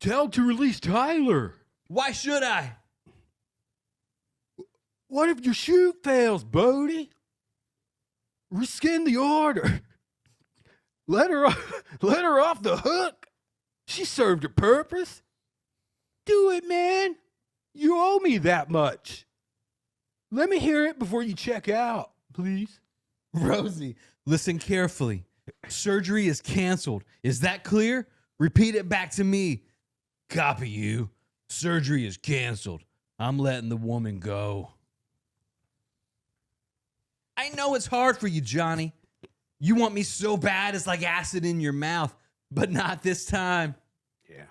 Tell to release Tyler. Why should I? What if your shoot fails, Bodie? Rescind the order. Let her off the hook. She served her purpose. Do it, man. You owe me that much. Let me hear it before you check out, please. Rosie, listen carefully. Surgery is canceled. Is that clear? Repeat it back to me. Copy you. Surgery is canceled. I'm letting the woman go. I know it's hard for you, Johnny. You want me so bad it's like acid in your mouth, but not this time. Yeah.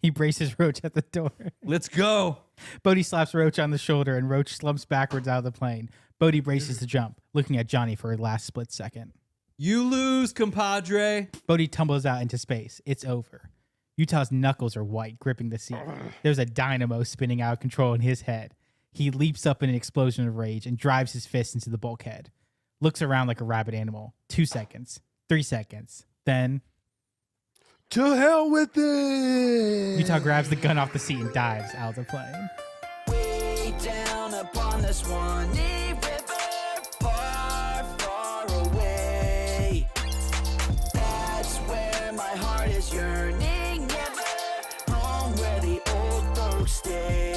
He braces Roach at the door. Let's go. Bodhi slaps Roach on the shoulder and Roach slumps backwards out of the plane. Bodhi braces to jump, looking at Johnny for a last split second. You lose, compadre. Bodhi tumbles out into space. It's over. Utah's knuckles are white, gripping the seat. There's a dynamo spinning out of control in his head. He leaps up in an explosion of rage and drives his fist into the bulkhead. Looks around like a rabid animal. 2 seconds. 3 seconds. Then... To hell with it! Utah grabs the gun off the seat and dives out of the plane. Way down upon the Swanee River, far, far away. That's where my heart is yearning, never home where the old folks stay.